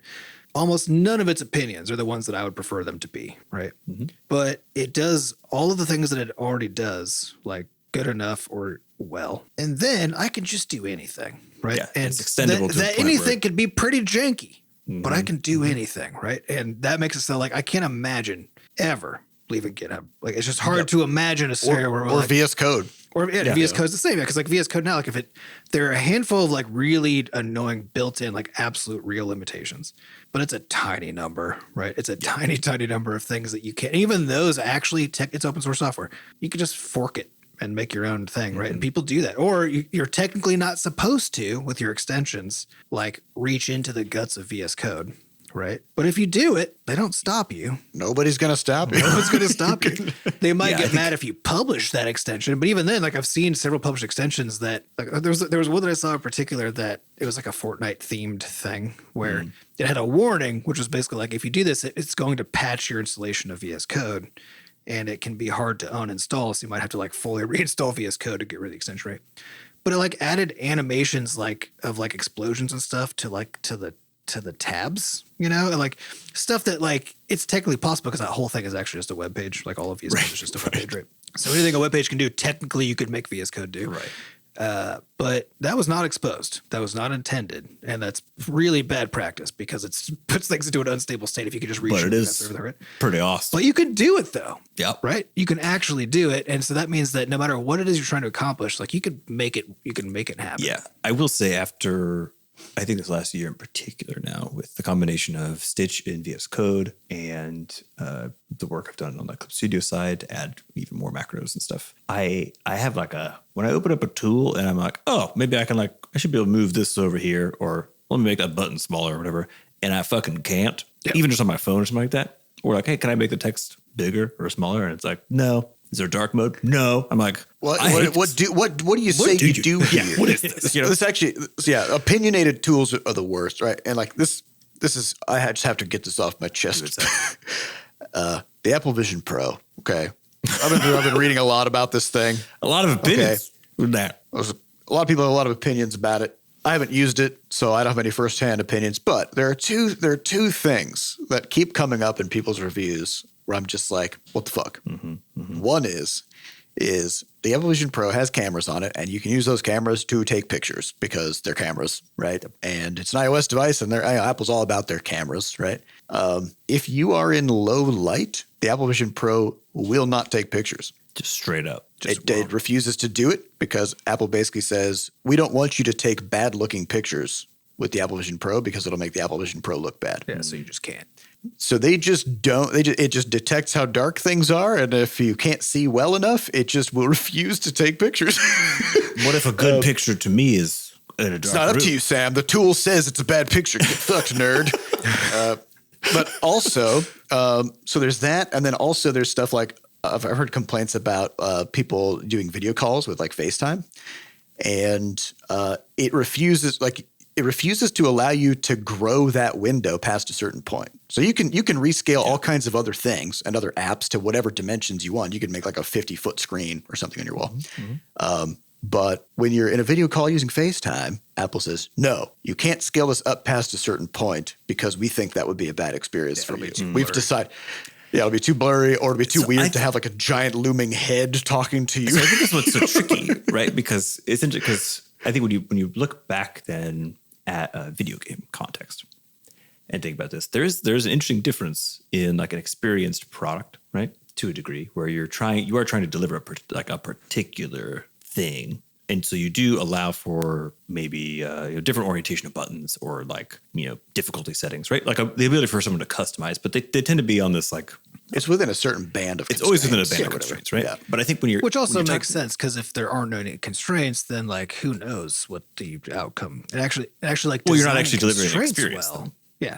Almost none of its opinions are the ones that I would prefer them to be, right? Mm-hmm. But it does all of the things that it already does, good enough or well. And then I can just do anything, right? Yeah, and it's extendable to that anything could be pretty janky, but I can do anything, right? And that makes it so I can't imagine ever leaving GitHub. It's just hard to imagine a scenario where VS Code. VS Code's the same, because VS Code now, there are a handful of really annoying built-in absolute real limitations, but it's a tiny number, right? It's a tiny number of things that you can't. Even those actually, it's open source software. You can just fork it and make your own thing, right? And people do that. Or you're technically not supposed to, with your extensions, reach into the guts of VS Code, right? But if you do it, they don't stop you. Nobody's going to stop you. No one's going to stop you. They might get mad if you publish that extension. But even then, I've seen several published extensions that, there was one that I saw in particular that it was a Fortnite themed thing where it had a warning, which was basically if you do this, it's going to patch your installation of VS Code. And it can be hard to uninstall, so you might have to fully reinstall VS Code to get rid of the extension, right? But it added animations of explosions and stuff to the tabs, and stuff that it's technically possible because that whole thing is actually just a web page. All of VS Code is just a web page, right? So anything a web page can do, technically you could make VS Code do, right? But that was not exposed. That was not intended, and that's really bad practice because it puts things into an unstable state. If you could just reach, but it is right? Pretty awesome. But you can do it though. Yeah. Right. You can actually do it, and so that means that no matter what it is you're trying to accomplish, you could make it. You can make it happen. Yeah, I will say after. I think this last year in particular now, with the combination of Stitch in VS Code and the work I've done on the Clip Studio side to add even more macros and stuff, I have when I open up a tool and I'm oh, maybe I can I should be able to move this over here, or let me make that button smaller or whatever, and I fucking can't, even just on my phone or something like that. Or hey, can I make the text bigger or smaller? And it's no. Is there dark mode? No. I'm what do you say you do here? Yeah, what is this? This actually, opinionated tools are the worst, right? And this is, I just have to get this off my chest. The Apple Vision Pro. Okay. I've been reading a lot about this thing. A lot of opinions with that. A lot of people have a lot of opinions about it. I haven't used it, so I don't have any firsthand opinions, but there are two things that keep coming up in people's reviews where I'm just what the fuck? Mm-hmm, mm-hmm. One is the Apple Vision Pro has cameras on it, and you can use those cameras to take pictures because they're cameras, right? And it's an iOS device, and Apple's all about their cameras, right? If you are in low light, the Apple Vision Pro will not take pictures. Just straight up. It refuses to do it because Apple basically says, we don't want you to take bad-looking pictures with the Apple Vision Pro because it'll make the Apple Vision Pro look bad. Yeah, so you just can't. So they just don't. It just detects how dark things are, and if you can't see well enough, it just will refuse to take pictures. What if a good picture to me is in a dark It's not up room? to you, Sam. The tool says it's a bad picture. Get fucked, nerd. But also, so there's that, and then also there's stuff like I've heard complaints about people doing video calls with like FaceTime, and it refuses to allow you to grow that window past a certain point. So you can rescale all kinds of other things and other apps to whatever dimensions you want. You can make like a 50-foot screen or something on your wall. But when you're in a video call using FaceTime, Apple says, no, you can't scale this up past a certain point because we think that would be a bad experience for you. We've decided, it'll be too blurry or it'll be too weird to have like a giant looming head talking to you. So I think that's what's so tricky, right? Because I think when you look back then at a video game context and think about this, there's an interesting difference in like an experienced product, right? To a degree, where you are trying to deliver a particular thing, and so you do allow for maybe different orientation of buttons or like difficulty settings, right? Like the ability for someone to customize, but they tend to be on this like it's within a certain band of. It's always within a band of constraints, right? Yeah. But I think which also makes sense because if there aren't any constraints, then like who knows what the outcome and actually like you're not actually delivering an experience. Well. Yeah.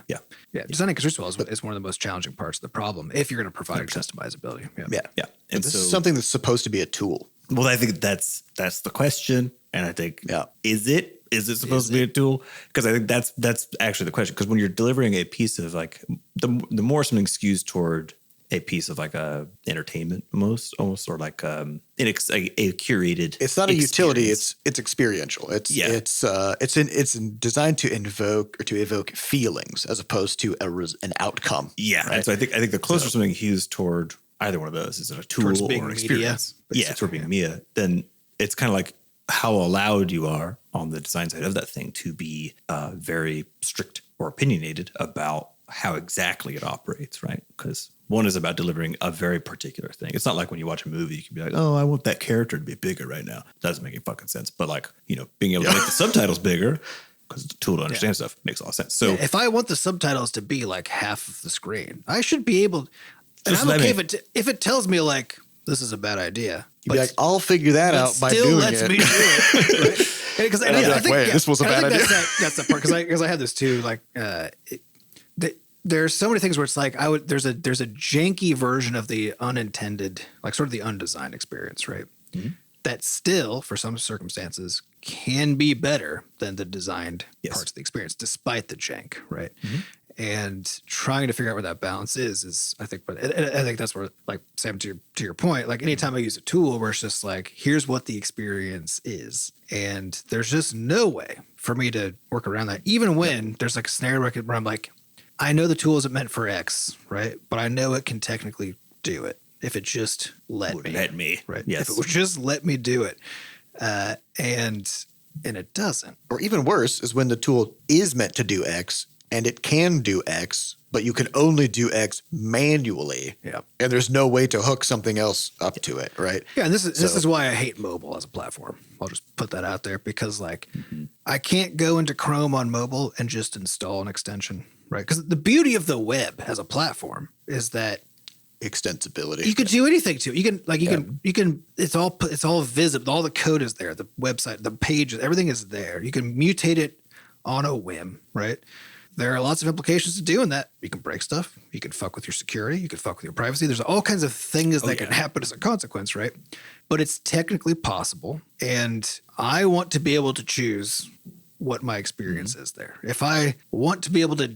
Designing constraints well is one of the most challenging parts of the problem if you're going to provide 100%. Customizability. Yeah. And this is something that's supposed to be a tool. Well, I think that's the question, and I think is it supposed to be a tool? Because I think that's actually the question. Because when you're delivering a piece of like the more something skews toward a piece of like a entertainment almost or like a curated. It's not a utility. It's experiential. It's designed to evoke feelings as opposed to an outcome. Yeah, right? And so I think the closer something hews toward either one of those is it a tool or an experience? Yeah, toward being media. Then it's kind of like how allowed you are on the design side of that thing to be very strict or opinionated about how exactly it operates, right? Because one is about delivering a very particular thing. It's not like when you watch a movie, you can be like, oh, I want that character to be bigger right now. That doesn't make any fucking sense. But like, being able to make the subtitles bigger because it's a tool to understand stuff makes a lot of sense. So if I want the subtitles to be like half of the screen, I should be able. And I'm okay if it tells me like this is a bad idea. You'd be like, I'll figure that out by doing it. Still lets me do it. Right? Because I think this was a bad idea. That's the part because I had this too. Like there's so many things where it's like there's a janky version of the unintended, like sort of the undesigned experience, right? Mm-hmm. That still, for some circumstances, can be better than the designed parts of the experience, despite the jank, right? Mm-hmm. And trying to figure out where that balance is I think, but I think that's where, like Sam, to your point, like anytime I use a tool where it's just like, here's what the experience is, and there's just no way for me to work around that, even when there's like a scenario where I'm like, I know the tool isn't meant for X, right? But I know it can technically do it if it just let me. Right? Yes. If it would just let me do it, and it doesn't. Or even worse is when the tool is meant to do X. And it can do X, but you can only do X manually. Yeah. And there's no way to hook something else up to it, right? Yeah, and this is why I hate mobile as a platform. I'll just put that out there because like I can't go into Chrome on mobile and just install an extension, right? Because the beauty of the web as a platform is that extensibility. You could do anything to it. You can it's all visible. All the code is there. The website, the pages, everything is there. You can mutate it on a whim, right? There are lots of implications to doing that. You can break stuff. You can fuck with your security. You can fuck with your privacy. There's all kinds of things that can happen as a consequence, right? But it's technically possible. And I want to be able to choose what my experience is there. If I want to be able to,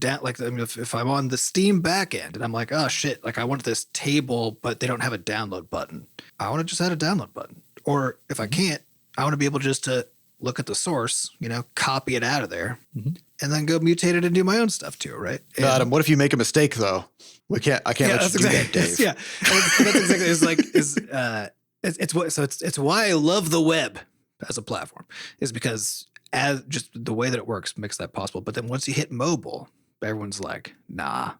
if I'm on the Steam backend and I'm like, oh shit, like I want this table, but they don't have a download button. I want to just add a download button. Or if I can't, I want to be able just to look at the source, copy it out of there, and then go mutate it and do my own stuff too, right? And Adam, what if you make a mistake though? I can't let you do that, Dave. Yeah, that's exactly. It's why I love the web as a platform, is because as just the way that it works makes that possible. But then once you hit mobile, everyone's like, nah,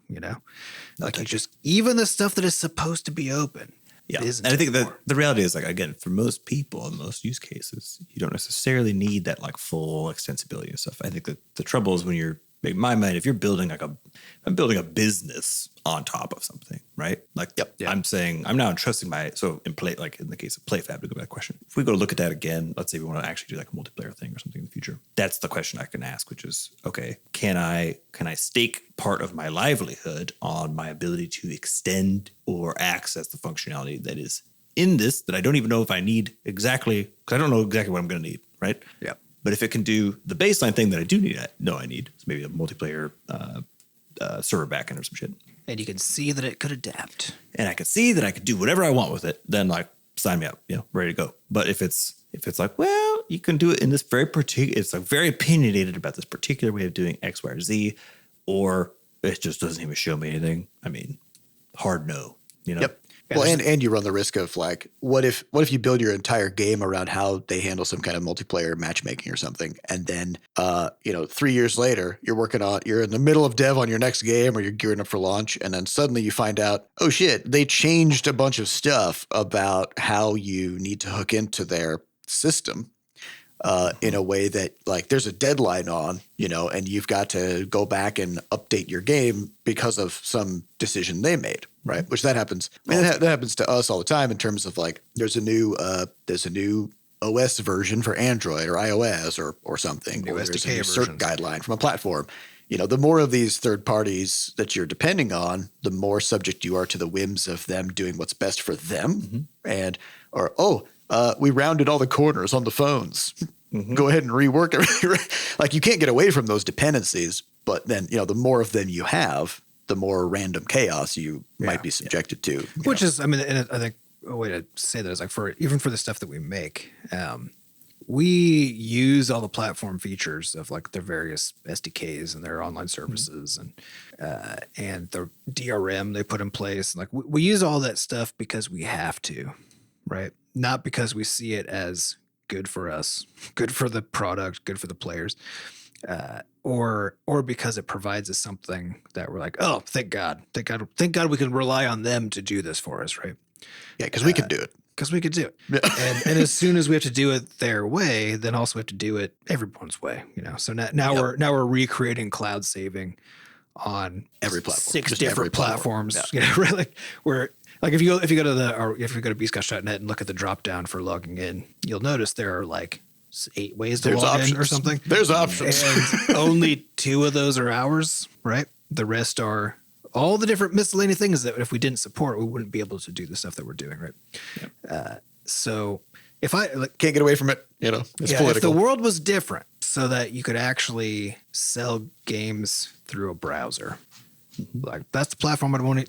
like you just even the stuff that is supposed to be open. Yeah. isn't And I think that anymore. the reality is, like, again, for most people in most use cases, you don't necessarily need that like full extensibility and stuff. I think that the trouble is when you're, in my mind, if you're building I'm building a business on top of something, right? Like, I'm saying, I'm now entrusting like in the case of Playfab, to go back to that question, if we go look at that again, let's say we want to actually do like a multiplayer thing or something in the future, that's the question I can ask, which is, okay, can I stake part of my livelihood on my ability to extend or access the functionality that is in this that I don't even know if I need exactly, because I don't know exactly what I'm going to need, right? Yeah. But if it can do the baseline thing that I do I need, so maybe a multiplayer server backend or some shit, And you can see that it could adapt. and I could see that I could do whatever I want with it, then like sign me up, ready to go. But if it's like, well, you can do it in this very particular, it's like very opinionated about this particular way of doing X, Y, or Z, or it just doesn't even show me anything. I mean, hard no, Yep. Well, and you run the risk of like, what if you build your entire game around how they handle some kind of multiplayer matchmaking or something, and then 3 years later you're in the middle of dev on your next game or you're gearing up for launch, and then suddenly you find out, oh shit, they changed a bunch of stuff about how you need to hook into their system. In a way that like there's a deadline on, and you've got to go back and update your game because of some decision they made, right? Which that happens. I mean, that happens to us all the time in terms of like there's a new OS version for Android or iOS or something, or there's a new cert guideline from a platform. The more of these third parties that you're depending on, the more subject you are to the whims of them doing what's best for them, we rounded all the corners on the phones. Go ahead and rework everything. Like you can't get away from those dependencies, but then, the more of them you have, the more random chaos you might be subjected to. Which is, I mean, and I think a way to say that is like even for the stuff that we make, we use all the platform features of like their various SDKs and their online services and the DRM they put in place. Like we use all that stuff because we have to, right? Not because we see it as good for us, good for the product, good for the players, or because it provides us something that we're like, oh, thank God we can rely on them to do this for us, right? Yeah, because we could do it. Because we could do it. Yeah. and as soon as we have to do it their way, then also we have to do it everyone's way, So now we're recreating cloud saving on every platform, 6 different platforms. Yeah. Right? Like like if you go to Butterscotch.net and look at the drop down for logging in, you'll notice there are like 8 ways to log in or something. There's options. And only 2 of those are ours, right? The rest are all the different miscellaneous things that if we didn't support, we wouldn't be able to do the stuff that we're doing, right? Yep. So if I can't get away from it, it's political. If the world was different so that you could actually sell games through a browser, like that's the platform I'd want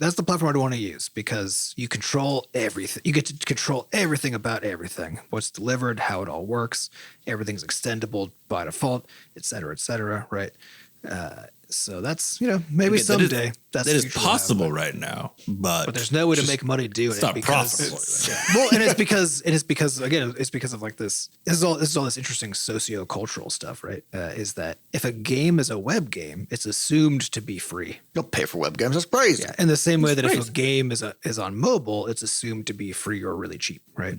to use because you control everything. You get to control everything about everything. What's delivered, how it all works. Everything's extendable by default, et cetera, right? So that's, maybe someday that is possible right now, but there's no way to make money doing it. Not profitable. Well, and it's because of like this is all this interesting socio-cultural stuff, right? Is that if a game is a web game, it's assumed to be free. You'll pay for web games. That's crazy. Yeah, in the same way that if a game is on mobile, it's assumed to be free or really cheap, right?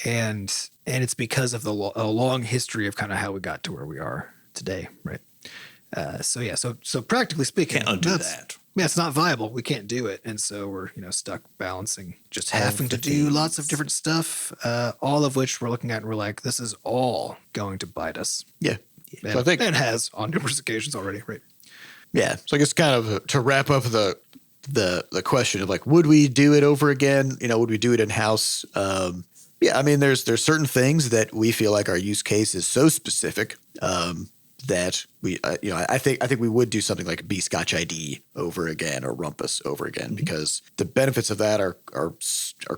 And it's because of a long history of kind of how we got to where we are today, right? So practically speaking, can't undo that. Yeah, it's not viable. We can't do it, and so we're stuck balancing, just having to do lots of different stuff, all of which we're looking at, and we're like, this is all going to bite us. Yeah, and, so I think it has on numerous occasions already, right? Yeah, so I guess kind of to wrap up the question of like, would we do it over again? Would we do it in house? Yeah, I mean, there's certain things that we feel like our use case is so specific. That we, I think we would do something like Butterscotch ID over again or Rumpus over again because the benefits of that are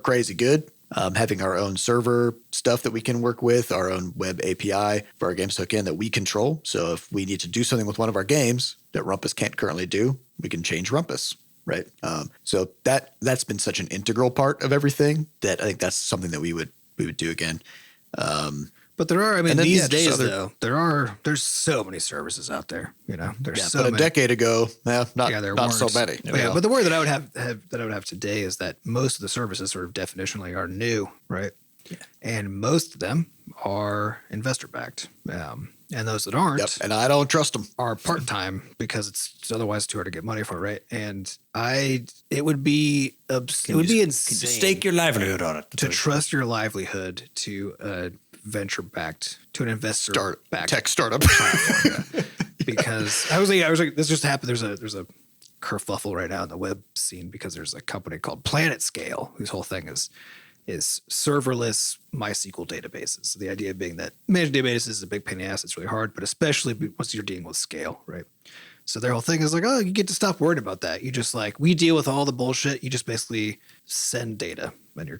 crazy good. Having our own server stuff that we can work with, our own web API for our games to hook in that we control. So if we need to do something with one of our games that Rumpus can't currently do, we can change Rumpus, right? So that's been such an integral part of everything that I think that's something that we would do again. But there are, I mean, And then, these yeah, just days other- though, there's so many services out there. You know, there's Yeah, so but a many. decade ago, there not so weren't. many. But yeah, but the word that I would have today is that most of the services sort of definitionally are new, right? Yeah. And most of them are investor backed. And those that aren't and I don't trust them. are part time because it's otherwise too hard to get money for, right? And it would be insane. Can you stake your livelihood on it to trust your livelihood to a venture backed, to an investor backed tech startup. platform. Yeah. Because I was like, this just happened. There's a kerfuffle right now in the web scene because there's a company called PlanetScale whose whole thing is serverless MySQL databases. So the idea being that managing databases is a big pain in the ass. It's really hard, but especially once you're dealing with scale, right? So their whole thing is like, oh, you get to stop worrying about that. You just we deal with all the bullshit. You just basically send data, and you're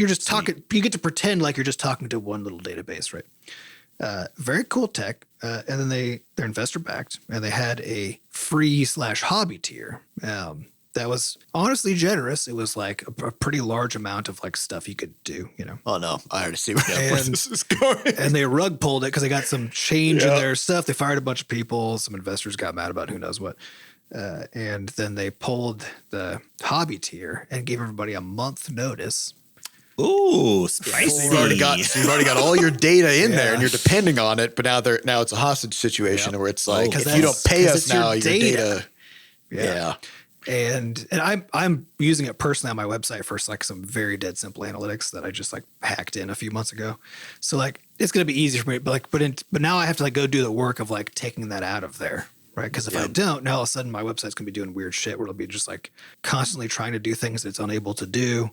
just talking. You get to pretend like you're just talking to one little database, right? Very cool tech. And then they're investor backed, and they had a free/hobby tier. That was honestly generous. It was like a pretty large amount of stuff you could do, you know. Oh no, I already see where this is going. And they rug pulled it because they got some change in their stuff. They fired a bunch of people. Some investors got mad about who knows what. And then they pulled the hobby tier and gave everybody a month notice. Ooh, spicy. You've already got all your data in there, and you're depending on it. But now it's a hostage situation where it's like, if you don't pay us now, your data. Yeah. And I'm using it personally on my website for some very dead simple analytics that I just hacked in a few months ago. So it's gonna be easy for me, but now I have to go do the work of taking that out of there, right? Because if I don't, now all of a sudden my website's gonna be doing weird shit where it'll be just constantly trying to do things it's unable to do.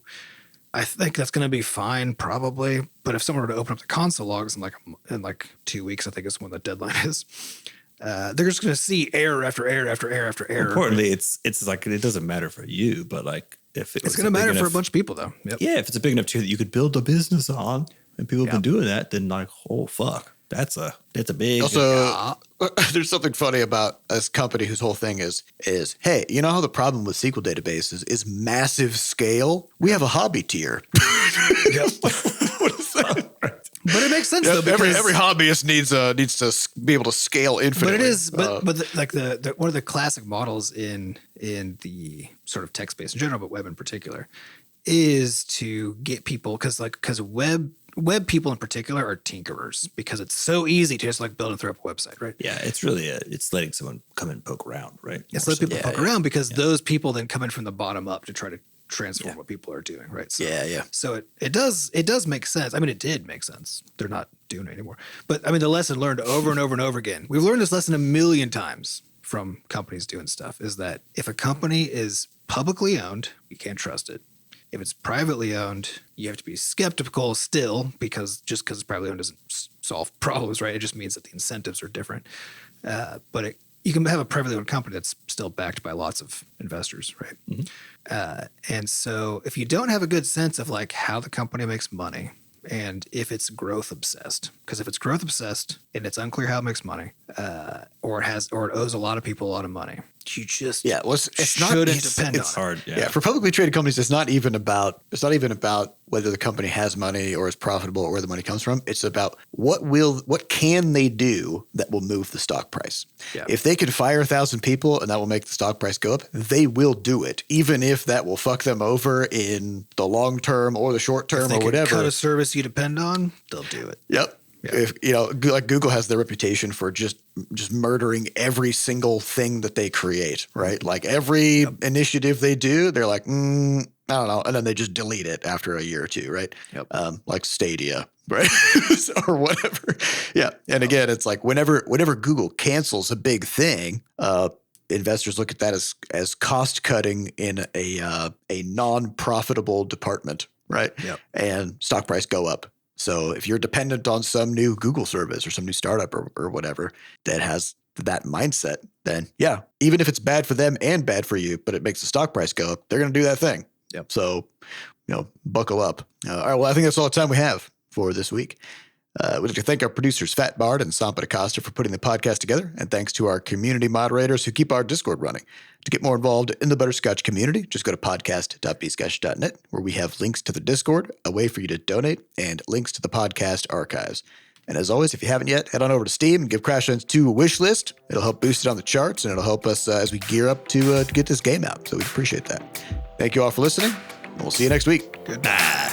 I think that's gonna be fine probably, but if someone were to open up the console logs in 2 weeks, I think is when the deadline is. They're just going to see error after error after error after error. Importantly, it's it doesn't matter for you, but if it's going to matter for a bunch of people, though. Yep. Yeah, if it's a big enough tier that you could build a business on, and people have been doing that, then oh fuck, that's a big. Also, there's something funny about this company whose whole thing is hey, you know how the problem with SQL databases is massive scale? We have a hobby tier. What is that? But it makes sense though. Because Every hobbyist needs to be able to scale infinitely. But it is, but one of the classic models in the sort of tech space in general, but web in particular, is to get people because web people in particular are tinkerers because it's so easy to just build and throw up a website, right? Yeah, it's really it's letting someone come and poke around, right? It's letting people poke around because those people then come in from the bottom up to try to transform what people are doing, right? So, So it does make sense. I mean, it did make sense. They're not doing it anymore. But I mean, the lesson learned over and over and over again. We've learned this lesson a million times from companies doing stuff is that if a company is publicly owned, you can't trust it. If it's privately owned, you have to be skeptical still because it's privately owned doesn't solve problems, right? It just means that the incentives are different. But you can have a privately owned company that's still backed by lots of investors, right? Mm-hmm. And so if you don't have a good sense of how the company makes money and if it's growth obsessed, because if it's growth obsessed and it's unclear how it makes money, or it owes a lot of people a lot of money, you just shouldn't depend on it. Hard. Yeah, for publicly traded companies, it's not even about whether the company has money or is profitable or where the money comes from. It's about what can they do that will move the stock price. Yeah. If they can fire 1,000 people and that will make the stock price go up, they will do it, even if that will fuck them over in the long term or the short term or whatever. Cut a service you depend on, they'll do it. Yep. Yeah. If Google has their reputation for just murdering every single thing that they create, right? Every initiative they do, they're like, I don't know, and then they just delete it after a year or two, right? Yep. Like Stadia, right? Or whatever. Yeah. And again, it's whenever Google cancels a big thing, investors look at that as cost cutting in a non-profitable department, right? Yep. And stock price go up. So if you're dependent on some new Google service or some new startup or whatever that has that mindset, then even if it's bad for them and bad for you, but it makes the stock price go up, they're going to do that thing. Yep. So, buckle up. All right. Well, I think that's all the time we have for this week. We'd like to thank our producers, Fat Bard and Sampa DaCosta, for putting the podcast together. And thanks to our community moderators who keep our Discord running. To get more involved in the Butterscotch community, just go to podcast.bscotch.net, where we have links to the Discord, a way for you to donate, and links to the podcast archives. And as always, if you haven't yet, head on over to Steam and give Crashlands 2 a wish list. It'll help boost it on the charts, and it'll help us as we gear up to get this game out. So we appreciate that. Thank you all for listening, and we'll see you next week. Goodbye.